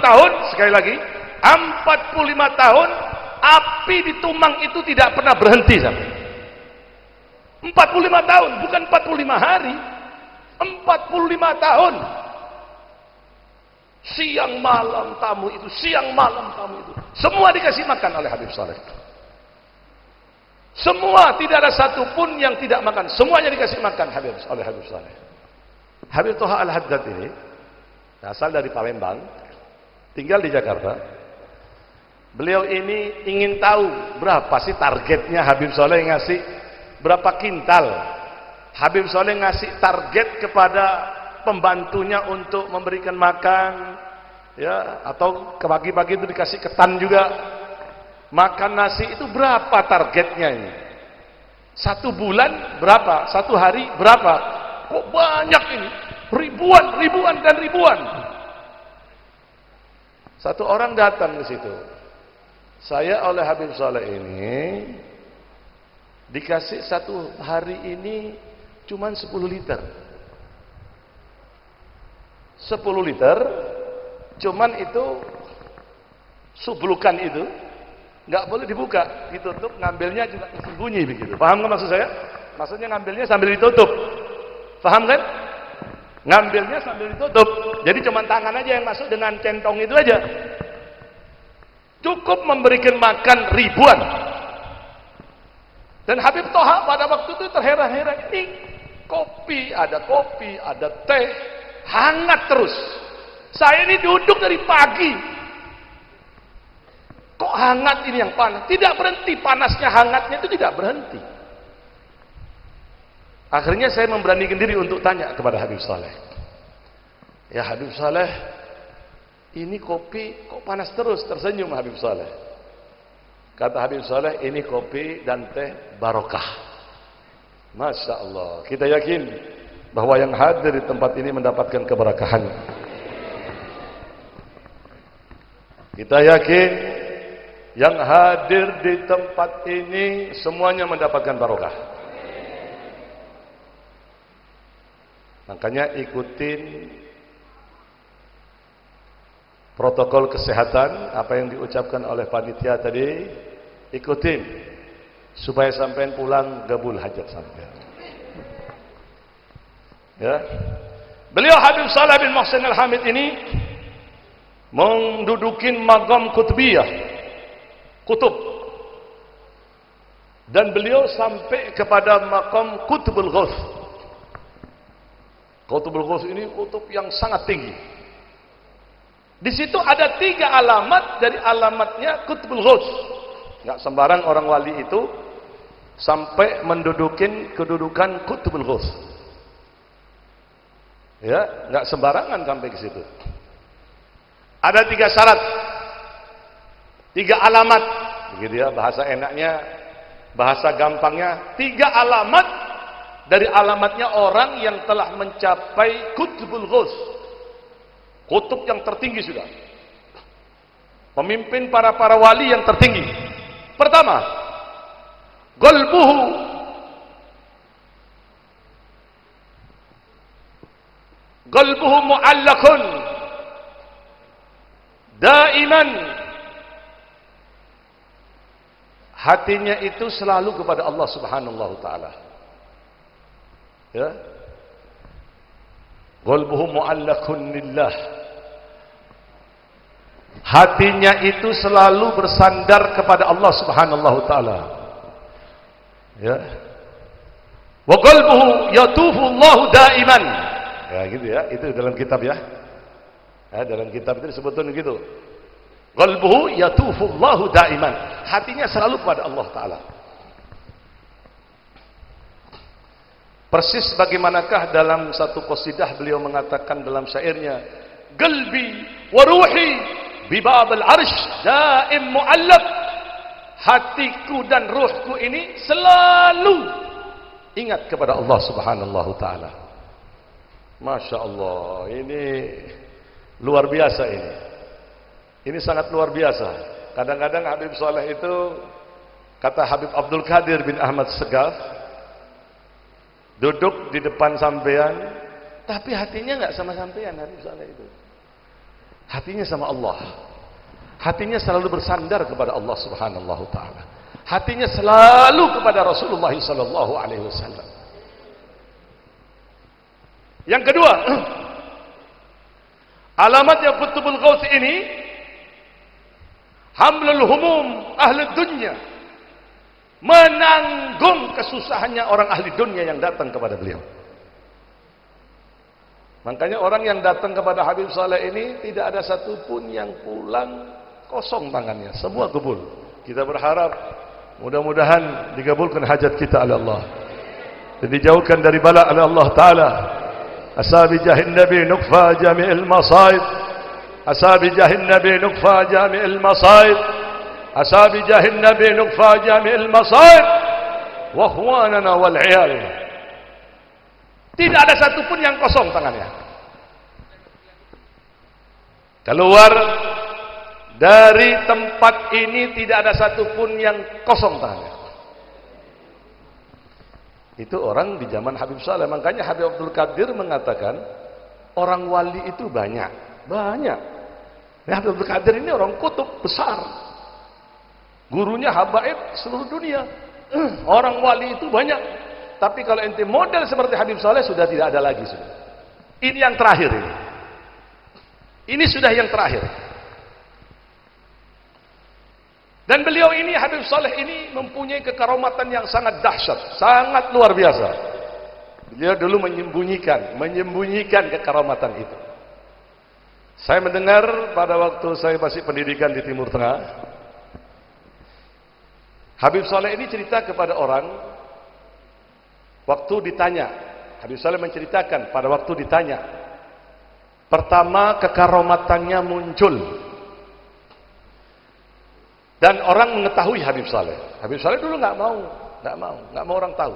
tahun sekali lagi, 45 tahun api di Tumang itu tidak pernah berhenti sampai. 45 tahun, bukan 45 hari. 45 tahun. Siang malam tamu itu, semua dikasih makan oleh Habib Saleh. Semua, tidak ada satupun yang tidak makan, semuanya dikasih makan oleh Habib Saleh. Habib Toha Al-Haddad ini asal dari Palembang, tinggal di Jakarta. Beliau ini ingin tahu berapa sih targetnya Habib Saleh ngasih, berapa kintal. Habib Saleh ngasih target kepada pembantunya untuk memberikan makan, ya, atau ke pagi-pagi itu dikasih ketan juga. Makan nasi itu berapa targetnya ini? 1 bulan berapa? 1 hari berapa? Kok banyak ini? Ribuan dan ribuan. Satu orang datang ke situ. Saya oleh Habib Saleh ini dikasih 1 hari ini cuman 10 liter. 10 liter, cuman itu sublukan itu nggak boleh dibuka, ditutup, ngambilnya juga sembunyi begitu. Paham nggak maksud saya? Maksudnya ngambilnya sambil ditutup. Paham kan? Ngambilnya sambil ditutup. Jadi cuma tangan aja yang masuk dengan centong itu aja. Cukup memberikan makan ribuan. Dan Habib Toha pada waktu itu terheran-heran, ini kopi, ada teh, hangat terus. Saya ini duduk dari pagi. Kok hangat ini yang panas? Tidak berhenti, panasnya, hangatnya itu tidak berhenti. Akhirnya saya memberanikan diri untuk tanya kepada Habib Saleh. Ya Habib Saleh, ini kopi kok panas terus? Tersenyum Habib Saleh. Kata Habib Saleh, ini kopi dan teh barokah. Masya Allah. Kita yakin bahwa yang hadir di tempat ini mendapatkan keberkahan. Kita yakin yang hadir di tempat ini semuanya mendapatkan barokah. Makanya ikutin protokol kesehatan, apa yang diucapkan oleh panitia tadi, ikutin supaya sampai pulang gabul hajat sampai. Ya. Beliau Habib Saleh bin Muhsin Al-Hamid ini mendudukin maqam kutubiyah, kutub, dan beliau sampai kepada maqam kutubul ghaus. Kutubul ghaus ini kutub yang sangat tinggi. Di situ ada 3 alamat dari alamatnya kutubul ghaus. Enggak sembarang orang wali itu sampai mendudukin kedudukan kutubul ghaus. Ya, enggak sembarangan sampai ke situ. Ada 3 syarat, 3 alamat, begitu ya, bahasa enaknya, bahasa gampangnya, 3 alamat dari alamatnya orang yang telah mencapai kutubul ghaus, kutub yang tertinggi sudah, pemimpin para wali yang tertinggi. Pertama, qalbuhu mu'allakun daiman, hatinya itu selalu kepada Allah Subhanahu wa taala. Ya, qalbuhu mu'allakun lillah, hatinya itu selalu bersandar kepada Allah Subhanahu wa taala. Ya, wa qalbuhu yatufu Allah daiman. Ya gitu ya, itu dalam kitab ya. Ya, dalam kitab itu disebutkan begitu. Qalbuhu yatufu Allah daiman, hatinya selalu kepada Allah taala. Persis bagaimanakah dalam satu qasidah beliau mengatakan dalam syairnya, qalbi wa ruhi bi bab al-arsh daim mu'allaq, hatiku dan ruhku ini selalu ingat kepada Allah Subhanahu Ta'ala. Masya Allah, ini luar biasa ini. Ini sangat luar biasa. Kadang-kadang Habib Saleh itu, kata Habib Abdul Qadir bin Ahmad Segaf, duduk di depan sampean, tapi hatinya nggak sama sampean. Habib Saleh itu hatinya sama Allah. Hatinya selalu bersandar kepada Allah Subhanahu Ta'ala. Hatinya selalu kepada Rasulullah Sallallahu Alaihi Wasallam. Yang kedua, alamatnya Qutbul Ghaus ini, hamlul humum ahli dunia, menanggung kesusahannya orang ahli dunia yang datang kepada beliau. Makanya orang yang datang kepada Habib Saleh ini tidak ada satupun yang pulang kosong tangannya, semua kabul. Kita berharap mudah-mudahan dikabulkan hajat kita oleh Allah dan dijauhkan dari bala oleh Allah Ta'ala. Asabi jahin Nabi nukfa jami'il masaib, asabi jahin Nabi nukfa jami'il masaib, asabi jahin Nabi nukfa jami'il masaib wa ikhwanana wal iyal. Tidak ada satupun yang kosong tangannya. Keluar dari tempat ini tidak ada satupun yang kosong tangannya. Itu orang di zaman Habib Saleh. Makanya Habib Abdul Qadir mengatakan orang wali itu banyak. Nah, Habib Abdul Qadir ini orang kutub besar. Gurunya habaib seluruh dunia. Orang wali itu banyak. Tapi kalau ente model seperti Habib Saleh sudah tidak ada lagi sudah. Ini yang terakhir ini. Ini sudah yang terakhir. Dan beliau ini, Habib Saleh ini mempunyai kekaromatan yang sangat dahsyat, sangat luar biasa. Beliau dulu menyembunyikan kekaromatan itu. Saya mendengar pada waktu saya masih pendidikan di Timur Tengah, Habib Saleh ini cerita kepada orang, waktu ditanya, Habib Saleh menceritakan pada waktu ditanya, pertama kekaromatannya muncul. Dan orang mengetahui Habib Saleh. Habib Saleh dulu nggak mau orang tahu.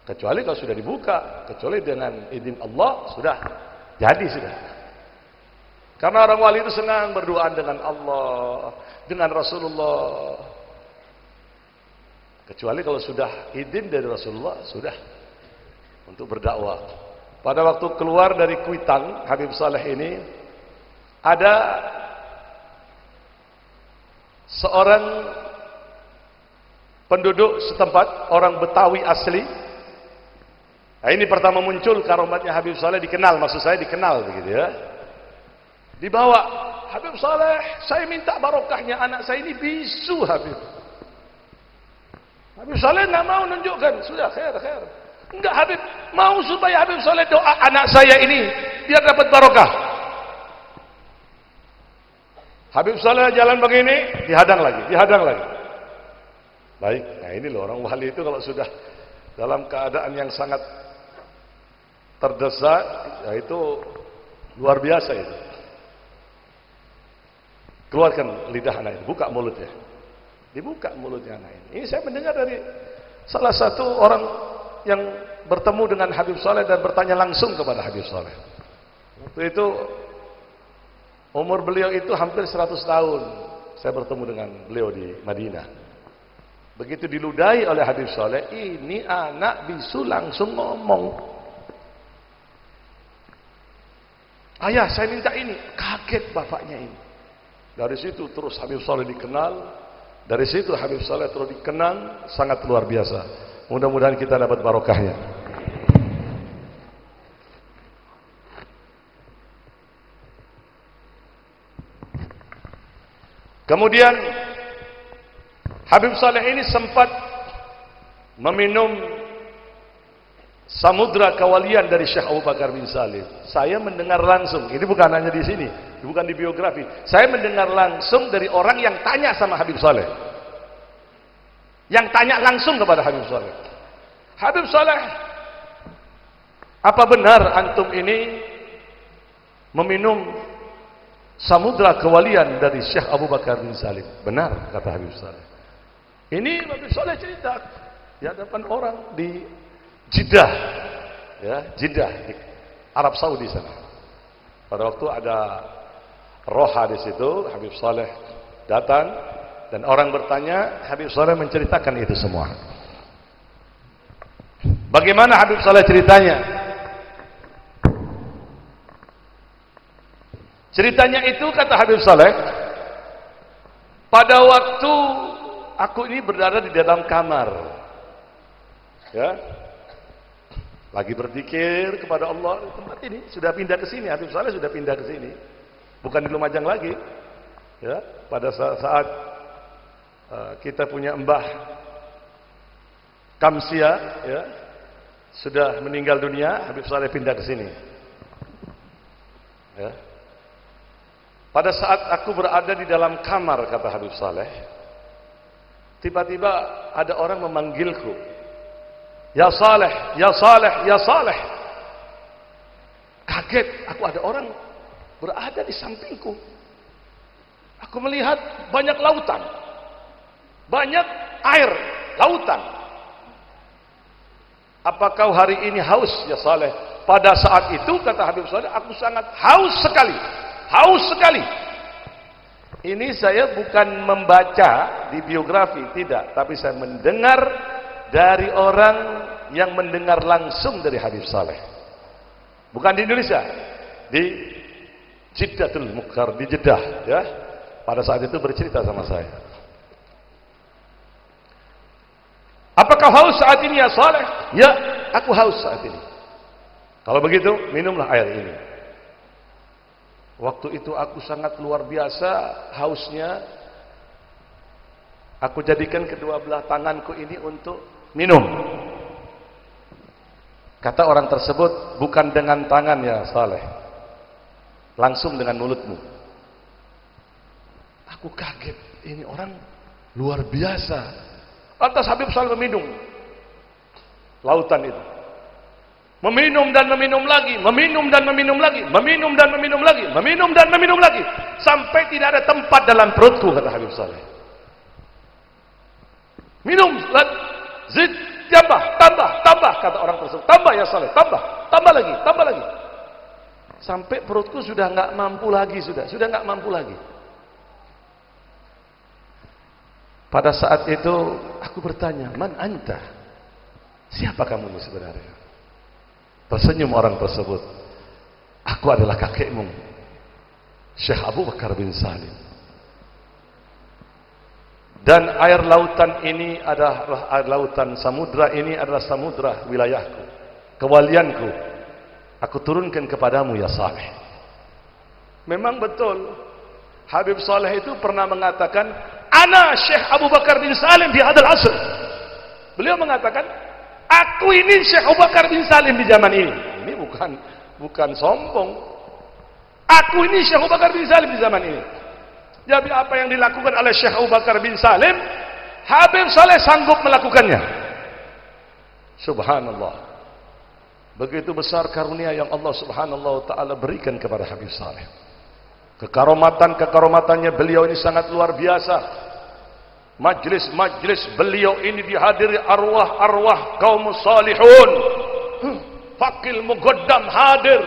Kecuali kalau sudah dibuka, kecuali dengan izin Allah sudah jadi sudah. Karena orang wali itu senang berdoa dengan Allah, dengan Rasulullah. Kecuali kalau sudah izin dari Rasulullah sudah untuk berdakwah. Pada waktu keluar dari Kuitang, Habib Saleh ini ada seorang penduduk setempat, orang Betawi asli. Nah, ini pertama muncul karomatnya Habib Saleh, dikenal, maksud saya dikenal begitu ya. Dibawa, Habib Saleh, saya minta barokahnya anak saya ini bisu Habib. Habib Saleh nggak mau nunjukkan, sudah khair. Enggak, Habib mau supaya Habib Saleh doa anak saya ini biar dapat barokah. Habib Saleh jalan begini, dihadang lagi. Baik, nah ini loh orang wali itu kalau sudah dalam keadaan yang sangat terdesak, ya itu luar biasa itu. Keluarkan lidah anak itu, buka mulutnya. Dibuka mulutnya anak ini. Ini saya mendengar dari salah satu orang yang bertemu dengan Habib Saleh dan bertanya langsung kepada Habib Saleh. Waktu itu umur beliau itu hampir 100 tahun. Saya bertemu dengan beliau di Madinah. Begitu diludahi oleh Habib Saleh, ini anak bisu langsung ngomong. Ayah, saya minta ini. Kaget bapaknya ini. Dari situ terus Habib Saleh dikenal. Dari situ Habib Saleh terus dikenang, sangat luar biasa. Mudah-mudahan kita dapat barokahnya. Kemudian Habib Saleh ini sempat meminum samudra kewalian dari Syekh Abu Bakar bin Salim. Saya mendengar langsung, ini bukan hanya di sini, bukan di biografi. Saya mendengar langsung dari orang yang tanya sama Habib Saleh. Yang tanya langsung kepada Habib Saleh. Habib Saleh, apa benar antum ini meminum samudra kewalian dari Syekh Abu Bakar bin Salim? Benar, kata Habib Saleh. Ini Habib Saleh cerita di hadapan orang di Jeddah, ya, Jeddah di Arab Saudi sana. Pada waktu ada roha di situ, Habib Saleh datang dan orang bertanya, Habib Saleh menceritakan itu semua. Bagaimana Habib Saleh ceritanya? Ceritanya itu kata Habib Saleh, pada waktu aku ini berada di dalam kamar, ya, lagi berzikir kepada Allah di tempat ini. Sudah pindah ke sini, Habib Saleh sudah pindah ke sini, bukan di Lumajang lagi. Ya, pada saat kita punya Mbah Kamsia, ya, sudah meninggal dunia, Habib Saleh pindah ke sini. Ya. Pada saat aku berada di dalam kamar, kata Habib Saleh, tiba-tiba ada orang memanggilku, ya Saleh, ya Saleh, ya Saleh. Kaget, aku ada orang berada di sampingku. Aku melihat banyak lautan, banyak air, lautan. Apa kau hari ini haus, ya Saleh? Pada saat itu, kata Habib Saleh, aku sangat haus sekali, haus sekali. Ini saya bukan membaca di biografi, tidak, tapi saya mendengar dari orang yang mendengar langsung dari Habib Saleh. Bukan di Indonesia, di Jeddatul Mukhtar, di Jeddah, ya. Pada saat itu bercerita sama saya. Apakah haus saat ini, ya Saleh? Ya, aku haus saat ini. Kalau begitu, minumlah air ini. Waktu itu aku sangat luar biasa hausnya. Aku jadikan kedua belah tanganku ini untuk minum. Kata orang tersebut, bukan dengan tangan ya Saleh, langsung dengan mulutmu. Aku kaget, ini orang luar biasa. Lantas Habib Saleh meminum lautan itu. Meminum dan meminum lagi, meminum dan meminum lagi, meminum dan meminum lagi, meminum dan meminum lagi, sampai tidak ada tempat dalam perutku, kata Habib Saleh. Minum, zid, tambah, tambah, tambah, kata orang tersebut. Tambah ya Saleh, tambah, tambah lagi, tambah lagi. Sampai perutku sudah nggak mampu lagi, sudah nggak mampu lagi. Pada saat itu aku bertanya, man anta? Siapa kamu sebenarnya? Tersenyum orang tersebut. Aku adalah kakekmu, Syekh Abu Bakar bin Salim. Dan air lautan ini adalah air lautan, samudra ini adalah samudra wilayahku, kewalianku. Aku turunkan kepadamu ya Saleh. Memang betul, Habib Saleh itu pernah mengatakan, ana Syekh Abu Bakar bin Salim di hadal asr. Beliau mengatakan, aku ini Syekh Abu Bakar bin Salim di zaman ini. Ini bukan sombong. Aku ini Syekh Abu Bakar bin Salim di zaman ini. Jadi apa yang dilakukan oleh Syekh Abu Bakar bin Salim, Habib Saleh sanggup melakukannya. Subhanallah. Begitu besar karunia yang Allah Subhanahu wa taala berikan kepada Habib Saleh. Kekaromatan-kekaromatannya beliau ini sangat luar biasa. Majlis-majlis beliau ini dihadiri arwah-arwah kaum salihun. Fakil Mugaddam hadir.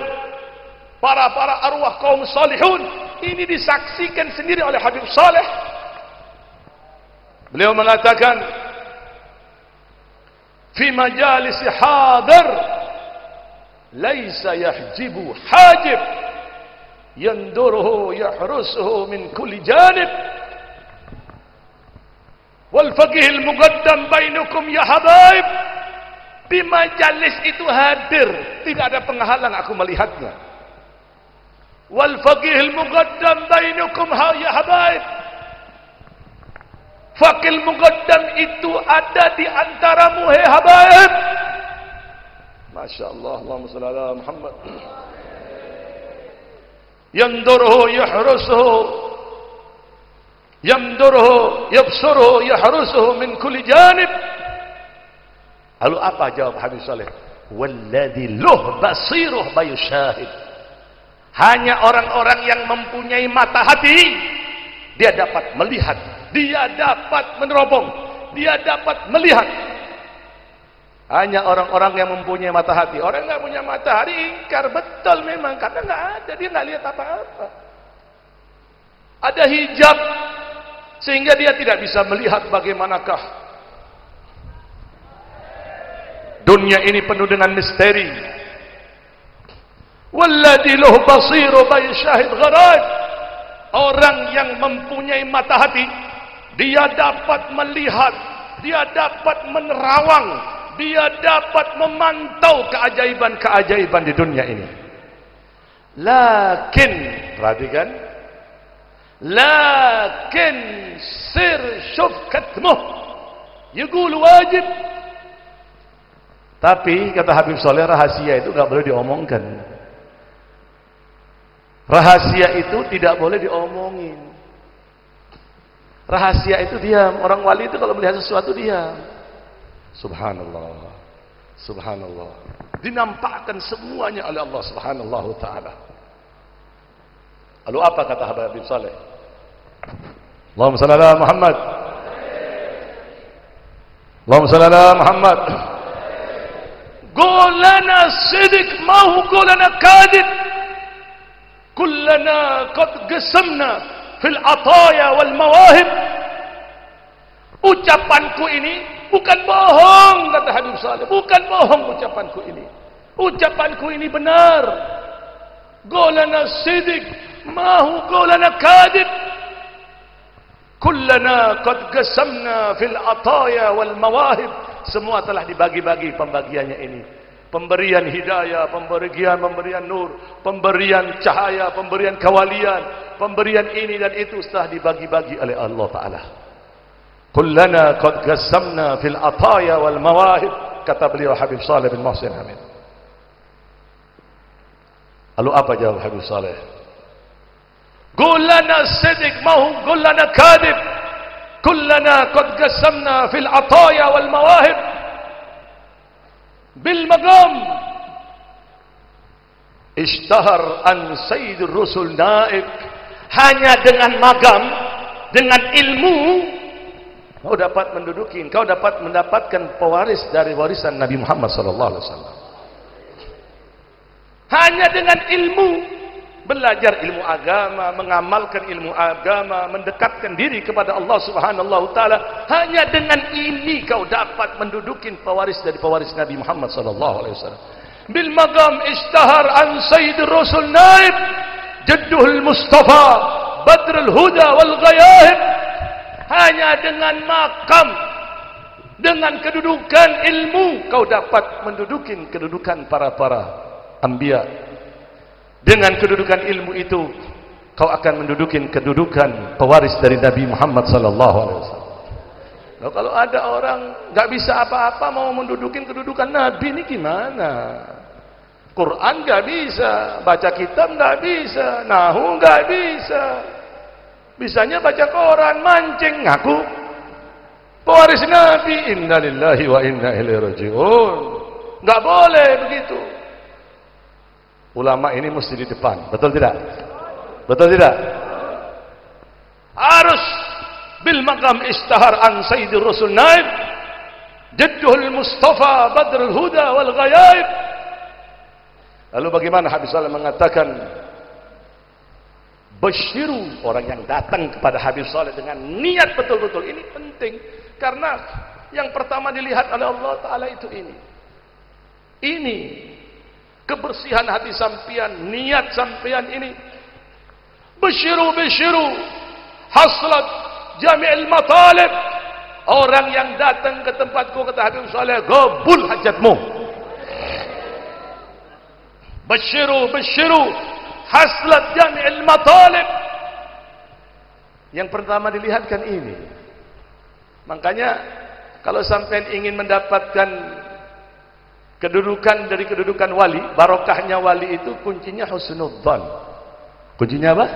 Para arwah kaum salihun ini disaksikan sendiri oleh Habib Saleh. Beliau mengatakan, fi majalis hadir laisa yahjibu hajib yanduruhu yahrusuhu min kulli janib. Wal faqihil muqaddam bainukum ya habaib. Di majalis itu hadir, tidak ada penghalang aku melihatnya. Wal faqihil muqaddam bainukum ya habaib. Faqih muqaddam itu ada di antaramu hai habaib. Masya Allah, Allahumma salli ala Muhammad. Yanduruhu yahrusuhu, yamduruhu yabsuruhu yahrusuhu min kulli janib. Lalu apa jawab Habib Saleh? Walladhi luh basiruh bayusyahid. Hanya orang-orang yang mempunyai mata hati, dia dapat melihat, dia dapat menerobong, dia dapat melihat. Hanya orang-orang yang mempunyai mata hati. Orang yang nggak punya mata hati ingkar, betul memang, karena nggak ada, dia nggak lihat apa-apa. Ada hijab sehingga dia tidak bisa melihat bagaimanakah dunia ini penuh dengan misteri. Walladzi lahu basiru bai syahid gharad. Orang yang mempunyai mata hati, dia dapat melihat, dia dapat menerawang, dia dapat memantau keajaiban-keajaiban di dunia ini. Lakin, perhatikan, lakin sir syuf katmuh yaqul wajib. Tapi kata Habib Soleh, rahasia itu nggak boleh diomongkan. Rahasia itu tidak boleh diomongin. Rahasia itu diam. Orang wali itu kalau melihat sesuatu diam. Subhanallah, subhanallah. Dinampakkan semuanya oleh Allah Subhanahu wa taala. Lalu apa kata Habib Saleh? Allahumma shalli ala Muhammad. Allahumma shalli ala Muhammad. Qulana sidik mau qulana kadib. Kullana qad qasamna fil ataya wal mawahib. Ucapanku ini bukan bohong, kata Habib Saleh, bukan bohong ucapanku ini. Ucapanku ini benar. Qulana sidik ma qulana kadib. Kullana qad qasamna fil ataya wal mawahib. Semua telah dibagi-bagi pembagiannya ini. Pemberian hidayah, pemberian nur, pemberian cahaya, pemberian kewalian, pemberian ini dan itu setelah dibagi-bagi oleh Allah Ta'ala. Kullana qad qasamna fil ataya wal mawahib, kata beliau Habib Saleh bin Muhsin Hamid. Lalu apa jawab Habib Saleh? Kullana sidik mahu kullana kadib. Kullana qad qasamna fil ataya wal mawahib bil maqam ishtahar an sayyidur rusul naib. Hanya dengan magam, dengan ilmu, kau dapat menduduki, kau dapat mendapatkan pewaris dari warisan Nabi Muhammad SAW. Hanya dengan ilmu, belajar ilmu agama, mengamalkan ilmu agama, mendekatkan diri kepada Allah Subhanahu wa taala, hanya dengan ini kau dapat menduduki pewaris dari pewaris Nabi Muhammad sallallahu alaihi wasallam. Bil maqam ishtahar an sayyidir rasul naib jadduhul mustafa badrul huda wal ghayaib. Hanya dengan makam, dengan kedudukan ilmu, kau dapat menduduki kedudukan para anbiya. Dengan kedudukan ilmu itu, kau akan menduduki kedudukan pewaris dari Nabi Muhammad sallallahu alaihi wasallam. Nah, kalau ada orang nggak bisa apa-apa mau menduduki kedudukan Nabi, ini gimana? Quran nggak bisa, baca kitab nggak bisa, nahu nggak bisa. Bisanya baca koran, mancing, ngaku pewaris Nabi. Inna lillahi wa inna ilaihi raji'un. Nggak boleh begitu. Ulama ini mesti di depan, betul tidak? Betul tidak? Harus bil maqam istahar an sayyidir rasul naib jadduhul mustafa badrul huda wal ghayaib. Lalu bagaimana Habib Saleh mengatakan basyiru, orang yang datang kepada Habib Saleh dengan niat betul-betul. Ini penting karena yang pertama dilihat oleh Allah Ta'ala itu ini kebersihan hati sampian, niat sampian ini. Basyiru haslat jami'il matalib. Orang yang datang ke tempatku, kata Habib Saleh, gabul hajatmu. Basyiru haslat jami'il matalib. Yang pertama dilihatkan ini. Makanya kalau sampean ingin mendapatkan kedudukan dari kedudukan wali, barokahnya wali itu kuncinya husnudzan. Kuncinya apa?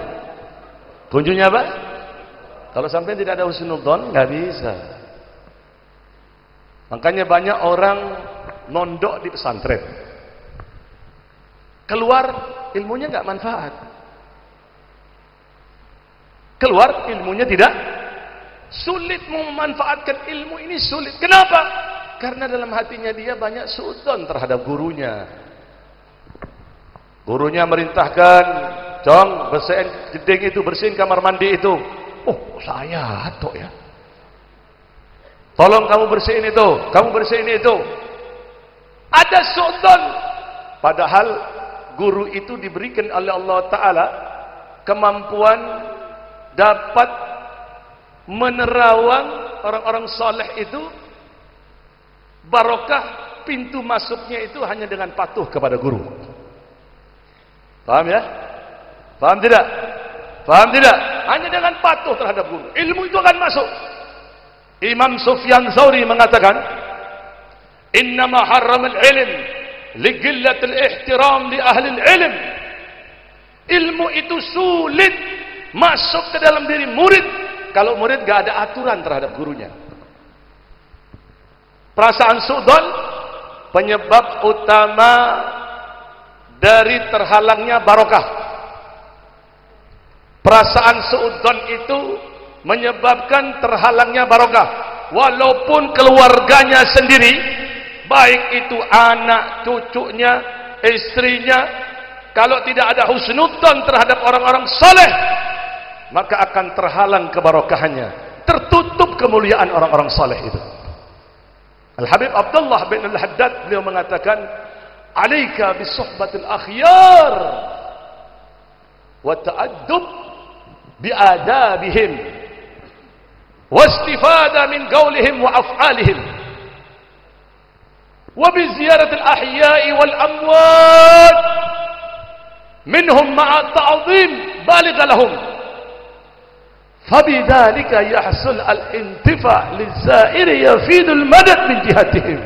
Kuncinya apa? Kalau sampai tidak ada husnudzan, nggak bisa. Makanya banyak orang mondok di pesantren, keluar ilmunya nggak manfaat. Keluar ilmunya tidak Sulit memanfaatkan ilmu ini, sulit. Kenapa? Karena dalam hatinya dia banyak suudzon terhadap gurunya. Gurunya merintahkan, "Jong, bersihin jeding itu, bersihin kamar mandi itu." Oh, saya tok ya. "Tolong kamu bersihin itu, kamu bersihin itu." Ada suudzon. Padahal guru itu diberikan oleh Allah Ta'ala kemampuan dapat menerawang orang-orang saleh itu. Barokah pintu masuknya itu hanya dengan patuh kepada guru. Paham ya? Paham tidak? Paham tidak? Hanya dengan patuh terhadap guru, ilmu itu akan masuk. Imam Sufyan Tsauri mengatakan, "Innama harramal ilm li qillatil ihtiram li ahli ilm." Ilmu itu sulit masuk ke dalam diri murid kalau murid gak ada aturan terhadap gurunya. Perasaan suudzon penyebab utama dari terhalangnya barokah. Perasaan suudzon itu menyebabkan terhalangnya barokah. Walaupun keluarganya sendiri, baik itu anak, cucunya, istrinya, kalau tidak ada husnudzon terhadap orang-orang saleh, maka akan terhalang kebarokahannya, tertutup kemuliaan orang-orang saleh itu. Al-Habib Abdullah bin Al-Haddad beliau mengatakan, "Alaika bisuhbatil akhyar wa ta'addub biadabihim wa istifada min qawlihim wa af'alihim wa bi ziyaratil ahya'i wal amwat minhum ma'a ta'zim baligh lahum fabidhalika yahsul al-intifa' lizairi yafidul madad min jihatihim."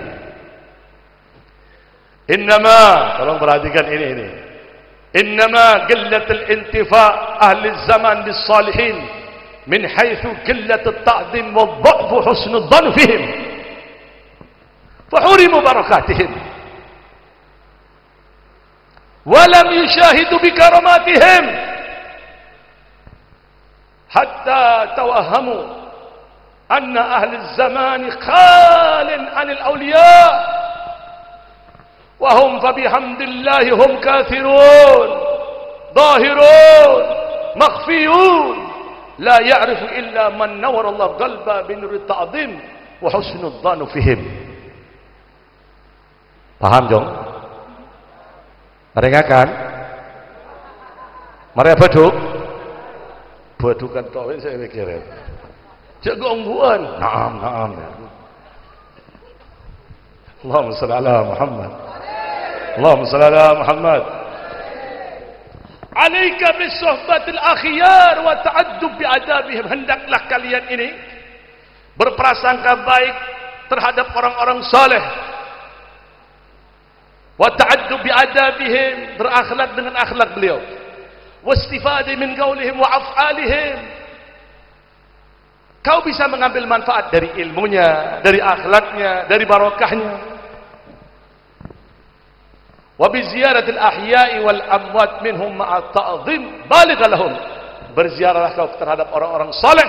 Innama, tolong perhatikan ini. Innama qillatul intifa' ahli zaman bis salihin min haitsu qillatut ta'zim wa dha'fu husnul dhann fihim fa hurimu barakatihim wa lam yushahidu bi karamatihim hatta tawahhamu anna ahli zaman khalin 'anil awliya' وهم فبحمد الله هم كاثرون ظاهرون مخفيون لا يعرف إلا من نور الله قلبه بنور التعظيم وحسن الظن فيهم. Paham dong? Mereka kan? Mereka beduk? Bedukan tau saya mikirin. Jaga ungguan. Naam. Allahumma salli ala Muhammad. Allahumma salli ala Muhammad. Alaika bisuhbatil akhyar wa ta'addub biadabihim. Hendaklah kalian ini berprasangka baik terhadap orang-orang saleh. Wa ta'addub biadabihim, berakhlak dengan akhlak beliau. Wastifadi min qaulihim wa af'alihim. Kau bisa mengambil manfaat dari ilmunya, dari akhlaknya, dari barokahnya. Wa bi ziyaratil ahya'i wal amwat minhum ma'a ta'zim baligh lahum. Berziarahlah kau terhadap orang-orang saleh,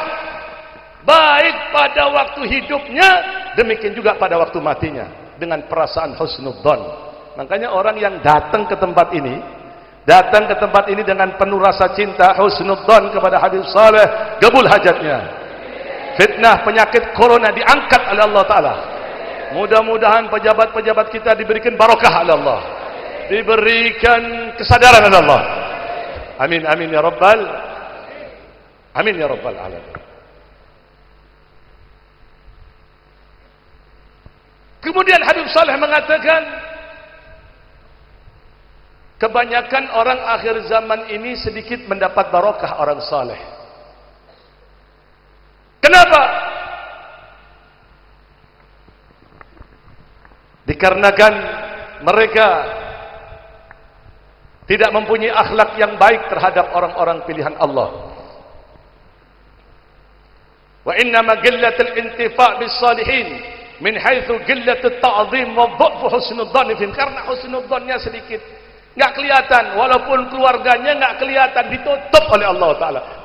baik pada waktu hidupnya, demikian juga pada waktu matinya, dengan perasaan husnudzon. Makanya orang yang datang ke tempat ini dengan penuh rasa cinta, husnudzon kepada Habib Saleh, kabul hajatnya. Fitnah penyakit corona diangkat oleh Allah Ta'ala. Mudah-mudahan pejabat-pejabat kita diberikan barokah oleh Allah, diberikan kesadaran oleh Allah. Amin amin ya rabbal alamin. Kemudian Habib Saleh mengatakan, kebanyakan orang akhir zaman ini sedikit mendapat barokah orang saleh. Kenapa? Dikarenakan mereka tidak mempunyai akhlak yang baik terhadap orang-orang pilihan Allah. Wa innama qillatul intifa' bis salihin min haitsu qillatut ta'zim wa dha'fu husnul dhann fihim. Karena husnul dhannya sedikit, enggak kelihatan, walaupun keluarganya enggak kelihatan, ditutup oleh Allah Ta'ala.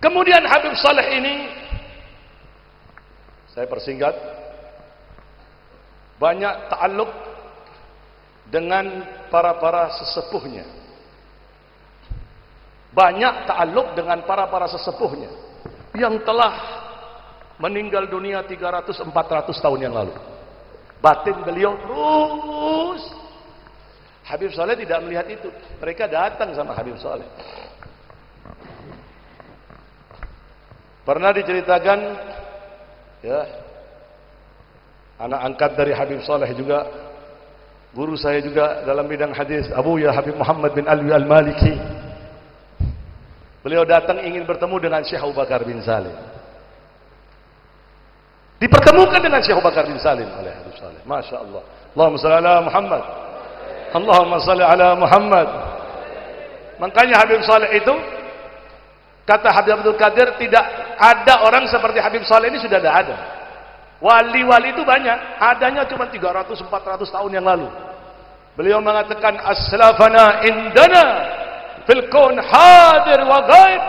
Kemudian Habib Saleh ini, saya persingkat, banyak ta'alluq dengan para sesepuhnya. Banyak ta'alluq dengan para sesepuhnya yang telah meninggal dunia 300-400 tahun yang lalu. Batin beliau terus. Habib Saleh tidak melihat itu. Mereka datang sama Habib Saleh. Pernah diceritakan, ya, anak angkat dari Habib Saleh juga, guru saya juga dalam bidang hadis, Abu Ya Habib Muhammad bin Alwi Al-Maliki. Beliau datang ingin bertemu dengan Syekh Abu Bakar bin Salim. Dipertemukan dengan Syekh Abu Bakar bin Salim oleh Habib Saleh. Masya Allah. Allahumma salli ala Muhammad. Allahumma salli ala Muhammad. Makanya Habib Saleh itu, kata Habib Abdul Qadir, tidak ada orang seperti Habib Saleh ini, sudah tidak ada. Wali-wali itu banyak, adanya cuma 300-400 tahun yang lalu. Beliau mengatakan, aslafana indana fil kaun hadir wa ghaib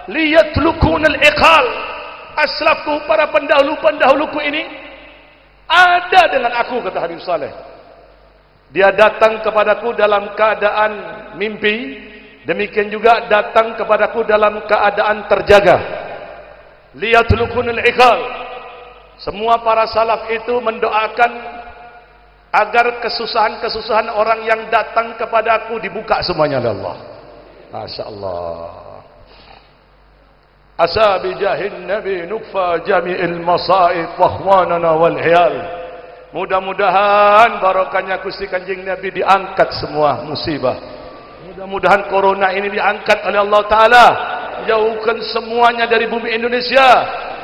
liyatlukun al-iqal. Aslafku, para pendahulu-pendahuluku ini ada dengan aku, kata Habib Saleh. Dia datang kepadaku dalam keadaan mimpi, demikian juga datang kepadaku dalam keadaan terjaga. Liyatlukun al-iqal. Semua para salaf itu mendoakan agar kesusahan-kesusahan orang yang datang kepadaku dibuka semuanya oleh Allah. Masya Allah. Asa bijahin Nabi nukfa jami'il masaib wa khwanana wal hiyal. Mudah-mudahan barokahnya Gusti Kanjeng Nabi diangkat semua musibah. Mudah-mudahan corona ini diangkat oleh Allah Ta'ala. Jauhkan semuanya dari bumi Indonesia.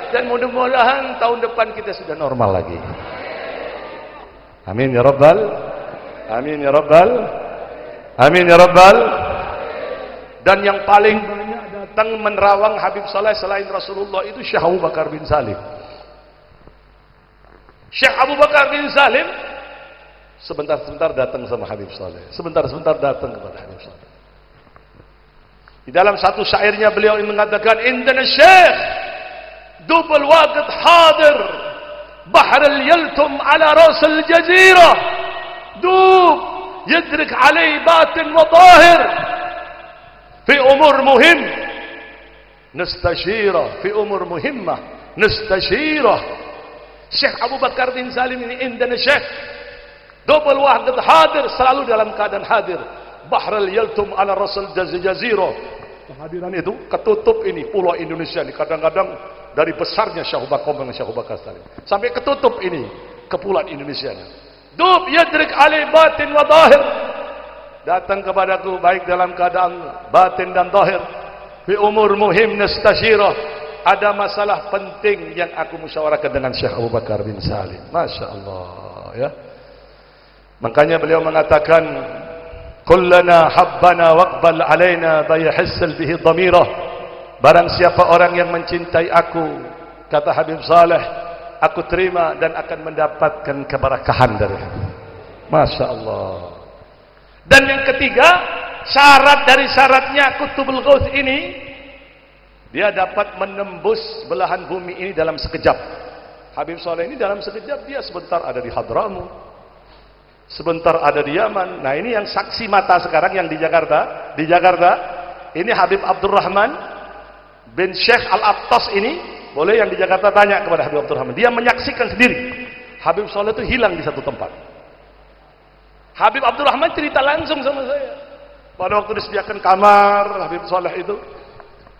Dan mudah-mudahan tahun depan kita sudah normal lagi. Amin ya Rabbal. Amin ya Rabbal. Amin ya Rabbal. Dan yang paling banyak datang menerawang Habib Saleh selain Rasulullah itu Syekh Abu Bakar bin Salim. Syekh Abu Bakar bin Salim sebentar-sebentar datang sama Habib Saleh, sebentar-sebentar datang kepada Habib Saleh. Di dalam satu syairnya beliau mengatakan, indana Syekh dubul waqt hadir bahr al-yaltum ala ras al-jazira dub yadrik alai batin wa zahir fi umur muhim nastashira fi umur muhimmah nastashira. Syekh Abu Bakar bin Salim ini indana Syekh double waqt hadir, selalu dalam keadaan hadir. Bahrul yaltum ala rasul jazira. Kehadiran itu ketutup ini pulau Indonesia ini, kadang-kadang dari besarnya Syekh Abu Bakar dengan Syekh Abu Bakar Salim sampai ketutup ini kepulauan Indonesia ini. Dub yadrik ali batin wa zahir. Datang kepadaku baik dalam keadaan batin dan zahir. Fi umur muhim nastashira. Ada masalah penting yang aku musyawarahkan dengan Syekh Abu Bakar bin Salim. Masya Allah, ya. Makanya beliau mengatakan, kullana habbana waqbal alaina bayahissal bihi dhamirah. Barang siapa orang yang mencintai aku, kata Habib Saleh, aku terima dan akan mendapatkan keberkahan dari aku. Masya Allah. Dan yang ketiga, syarat dari syaratnya Kutubul Ghaus ini, dia dapat menembus belahan bumi ini dalam sekejap. Habib Saleh ini dalam sekejap, dia sebentar ada di Hadramaut, sebentar ada di Yaman. Nah ini yang saksi mata sekarang yang di Jakarta. Di Jakarta ini Habib Abdurrahman bin Syekh Al-Attas ini, boleh yang di Jakarta tanya kepada Habib Abdurrahman. Dia menyaksikan sendiri Habib Saleh itu hilang di satu tempat. Habib Abdurrahman cerita langsung sama saya. Pada waktu disediakan kamar Habib Saleh itu,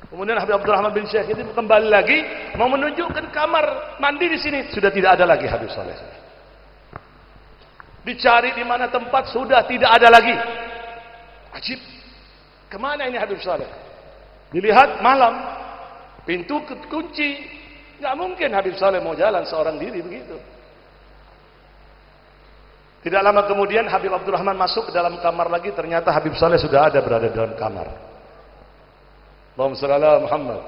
kemudian Habib Abdurrahman bin Syekh itu kembali lagi mau menunjukkan kamar mandi di sini, sudah tidak ada lagi Habib Saleh. Dicari di mana tempat, sudah tidak ada lagi. Ajib, kemana ini Habib Saleh? Dilihat malam, pintu kunci, nggak mungkin Habib Saleh mau jalan seorang diri begitu. Tidak lama kemudian Habib Abdurrahman masuk ke dalam kamar lagi, ternyata Habib Saleh sudah ada berada dalam kamar. Allahumma shalli ala Muhammad.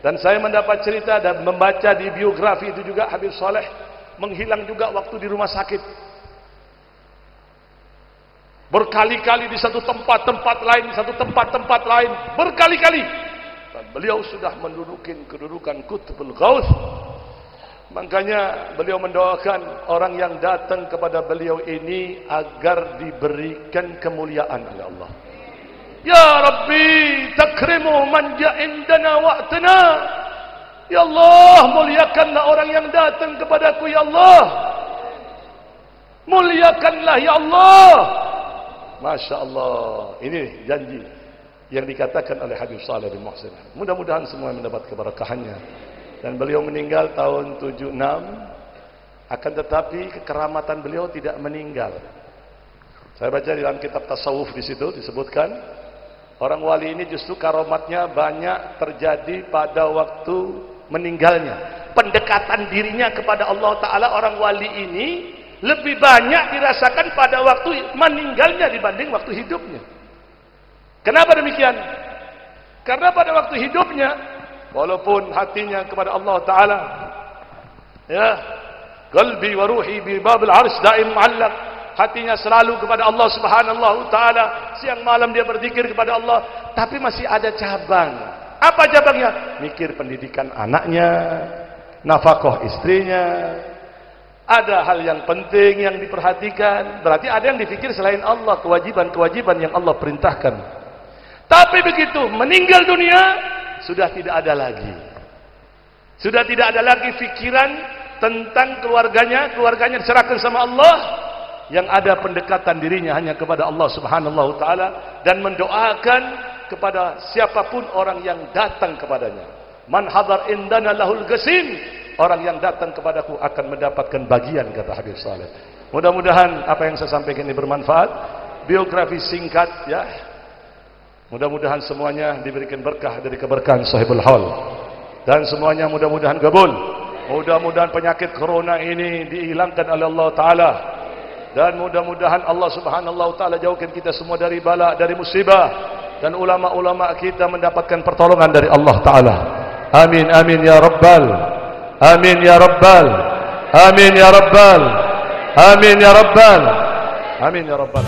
Dan saya mendapat cerita dan membaca di biografi itu juga, Habib Saleh menghilang juga waktu di rumah sakit. Berkali-kali di satu tempat lain, berkali-kali. Dan beliau sudah menduduki kedudukan Qutbul Ghaus. Makanya beliau mendoakan orang yang datang kepada beliau ini agar diberikan kemuliaan oleh Allah. Ya Rabbi, takrimu man ja'indana wa'tana. Ya Allah, muliakanlah orang yang datang kepadaku, ya Allah. Muliakanlah, ya Allah. Masya Allah. Ini janji yang dikatakan oleh Habib Saleh bin Muhsin. Mudah-mudahan semua mendapat keberkahannya. Dan beliau meninggal tahun 76. Akan tetapi kekeramatan beliau tidak meninggal. Saya baca di dalam kitab tasawuf di situ disebutkan orang wali ini justru karomatnya banyak terjadi pada waktu meninggalnya. Pendekatan dirinya kepada Allah Ta'ala orang wali ini lebih banyak dirasakan pada waktu meninggalnya dibanding waktu hidupnya. Kenapa demikian? Karena pada waktu hidupnya walaupun hatinya kepada Allah Ta'ala, ya, qalbi wa ruhi bi babil arsh daim mu'allaq, hatinya selalu kepada Allah Subhanahu Ta'ala, siang malam dia berzikir kepada Allah, tapi masih ada cabang. Apa cabangnya? Mikir pendidikan anaknya, nafkah istrinya, ada hal yang penting yang diperhatikan, berarti ada yang dipikir selain Allah, kewajiban-kewajiban yang Allah perintahkan. Tapi begitu meninggal dunia, sudah tidak ada lagi. Sudah tidak ada lagi fikiran tentang keluarganya diserahkan sama Allah. Yang ada pendekatan dirinya hanya kepada Allah Subhanahu Ta'ala dan mendoakan kepada siapapun orang yang datang kepadanya. Man hadar indana lahul ghasin, orang yang datang kepadaku akan mendapatkan bagian, kata Habib Saleh. Mudah-mudahan apa yang saya sampaikan ini bermanfaat. Biografi singkat, ya. Mudah-mudahan semuanya diberikan berkah dari keberkahan Sahibul Haul. Dan semuanya mudah-mudahan kabul. Mudah-mudahan penyakit corona ini dihilangkan oleh Allah Ta'ala. Dan mudah-mudahan Allah Subhanahu Ta'ala jauhkan kita semua dari bala, dari musibah. Dan ulama-ulama kita mendapatkan pertolongan dari Allah Ta'ala. Amin, amin ya Rabbal. Amin ya Rabbal. Amin ya Rabbal. Amin ya Rabbal. Amin ya Rabbal.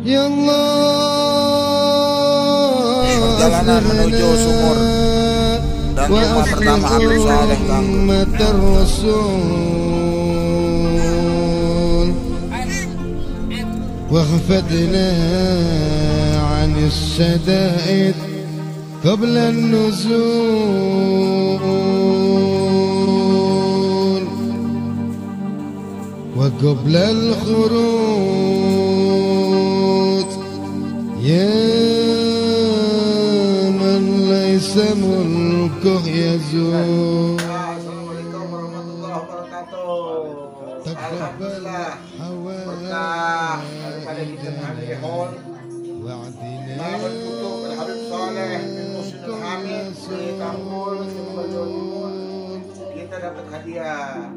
Ya Allah, perjalanan menuju sumur dan rumah pertama Habib Saleh Rasul واغفدنا عن الشدائد قبل النزول وقبل الخروج يا من ليس ملكه يزول. Assalamualaikum warahmatullahi wabarakatuh. تقبل Berkah daripada kita Al-Ihon bertutup pada Habib Saleh bin Muhsin Al-Hamid di Kampul kita dapat hadiah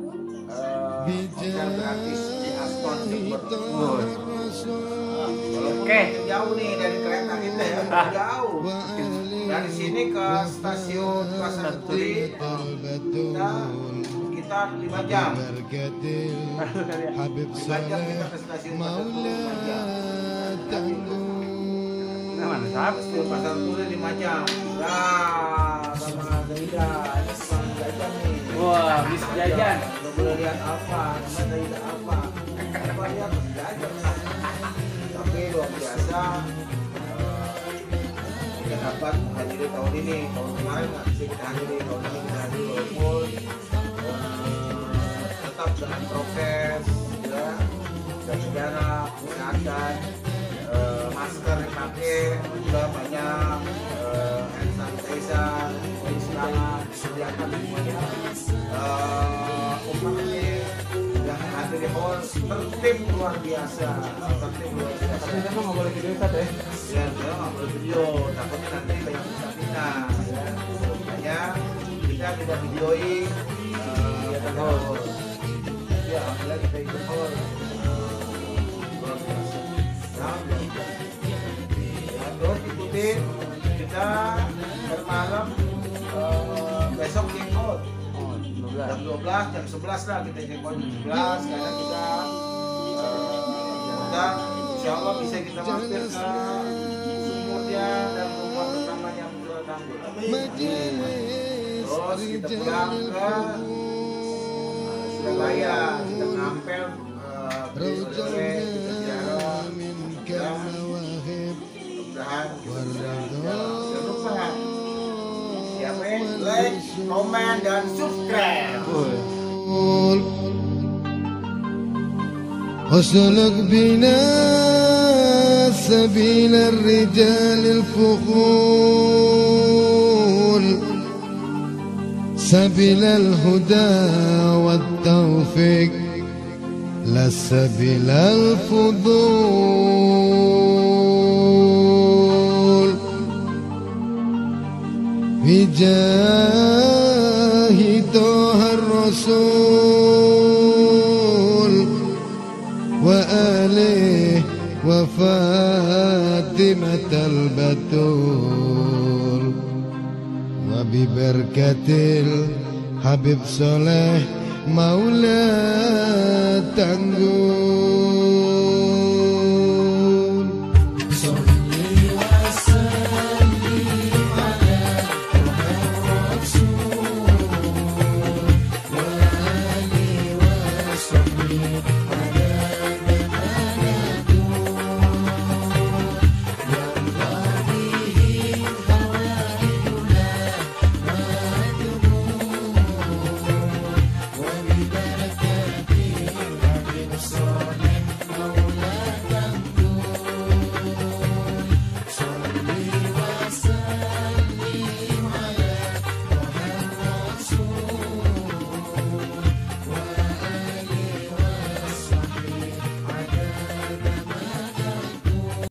konser gratis di Aston Jember. Oke, jauh nih dari kereta kita ya, jauh. Dari sini ke stasiun Pasar Turi kita 5 jam. 5 jam kita ke stasiun Pasar Turi 5 jam. Stasiun Pasar Turi 5 jam. Nah, sama Zaida, ini tukang jajan nih. Wah, bis jajan. Udah boleh lihat apa, nama Zaida apa. Apa lihat jajan. Tapi luar biasa. Kita dapat menghadiri tahun ini. Tahun kemarin nggak bisa kita hadiri, tahun ini kita hadiri walaupun tetap dengan prokes, ya, dan jarak, kesehatan, masker dipakai, juga banyak hand sanitizer, cuci tangan, disediakan semuanya. Umat ini sudah dari awal tertib luar biasa. Tertib luar biasa. Tapi saya nggak boleh video Ustaz ya. Ya, saya nggak boleh video, takutnya nanti banyak stamina ya. Makanya kita tidak videoin kegiatan haul. Ya, alhamdulillah kita ikut haul. Luar biasa. Alhamdulillah. Ya, terus ikutin kita bermalam besok check out. Jam 12, jam 11 lah kita check out jam 11 karena kita insya Allah bisa kita mampir ke sumurnya dan rumah pertama yang tertangguh. Terus kita pulang ke Surabaya, kita ngampel sore kita ziarah. Mudah-mudahan kita bisa jangan lupa siapin like, komen dan subscribe. واسلك بنا سبيل الرجال الفخول سبيل الهدى والتوفيق لا سبيل الفضول بجاه طه الرسول وآله وفاطمة البتول وببركة الحبيب صالح مولى تنجو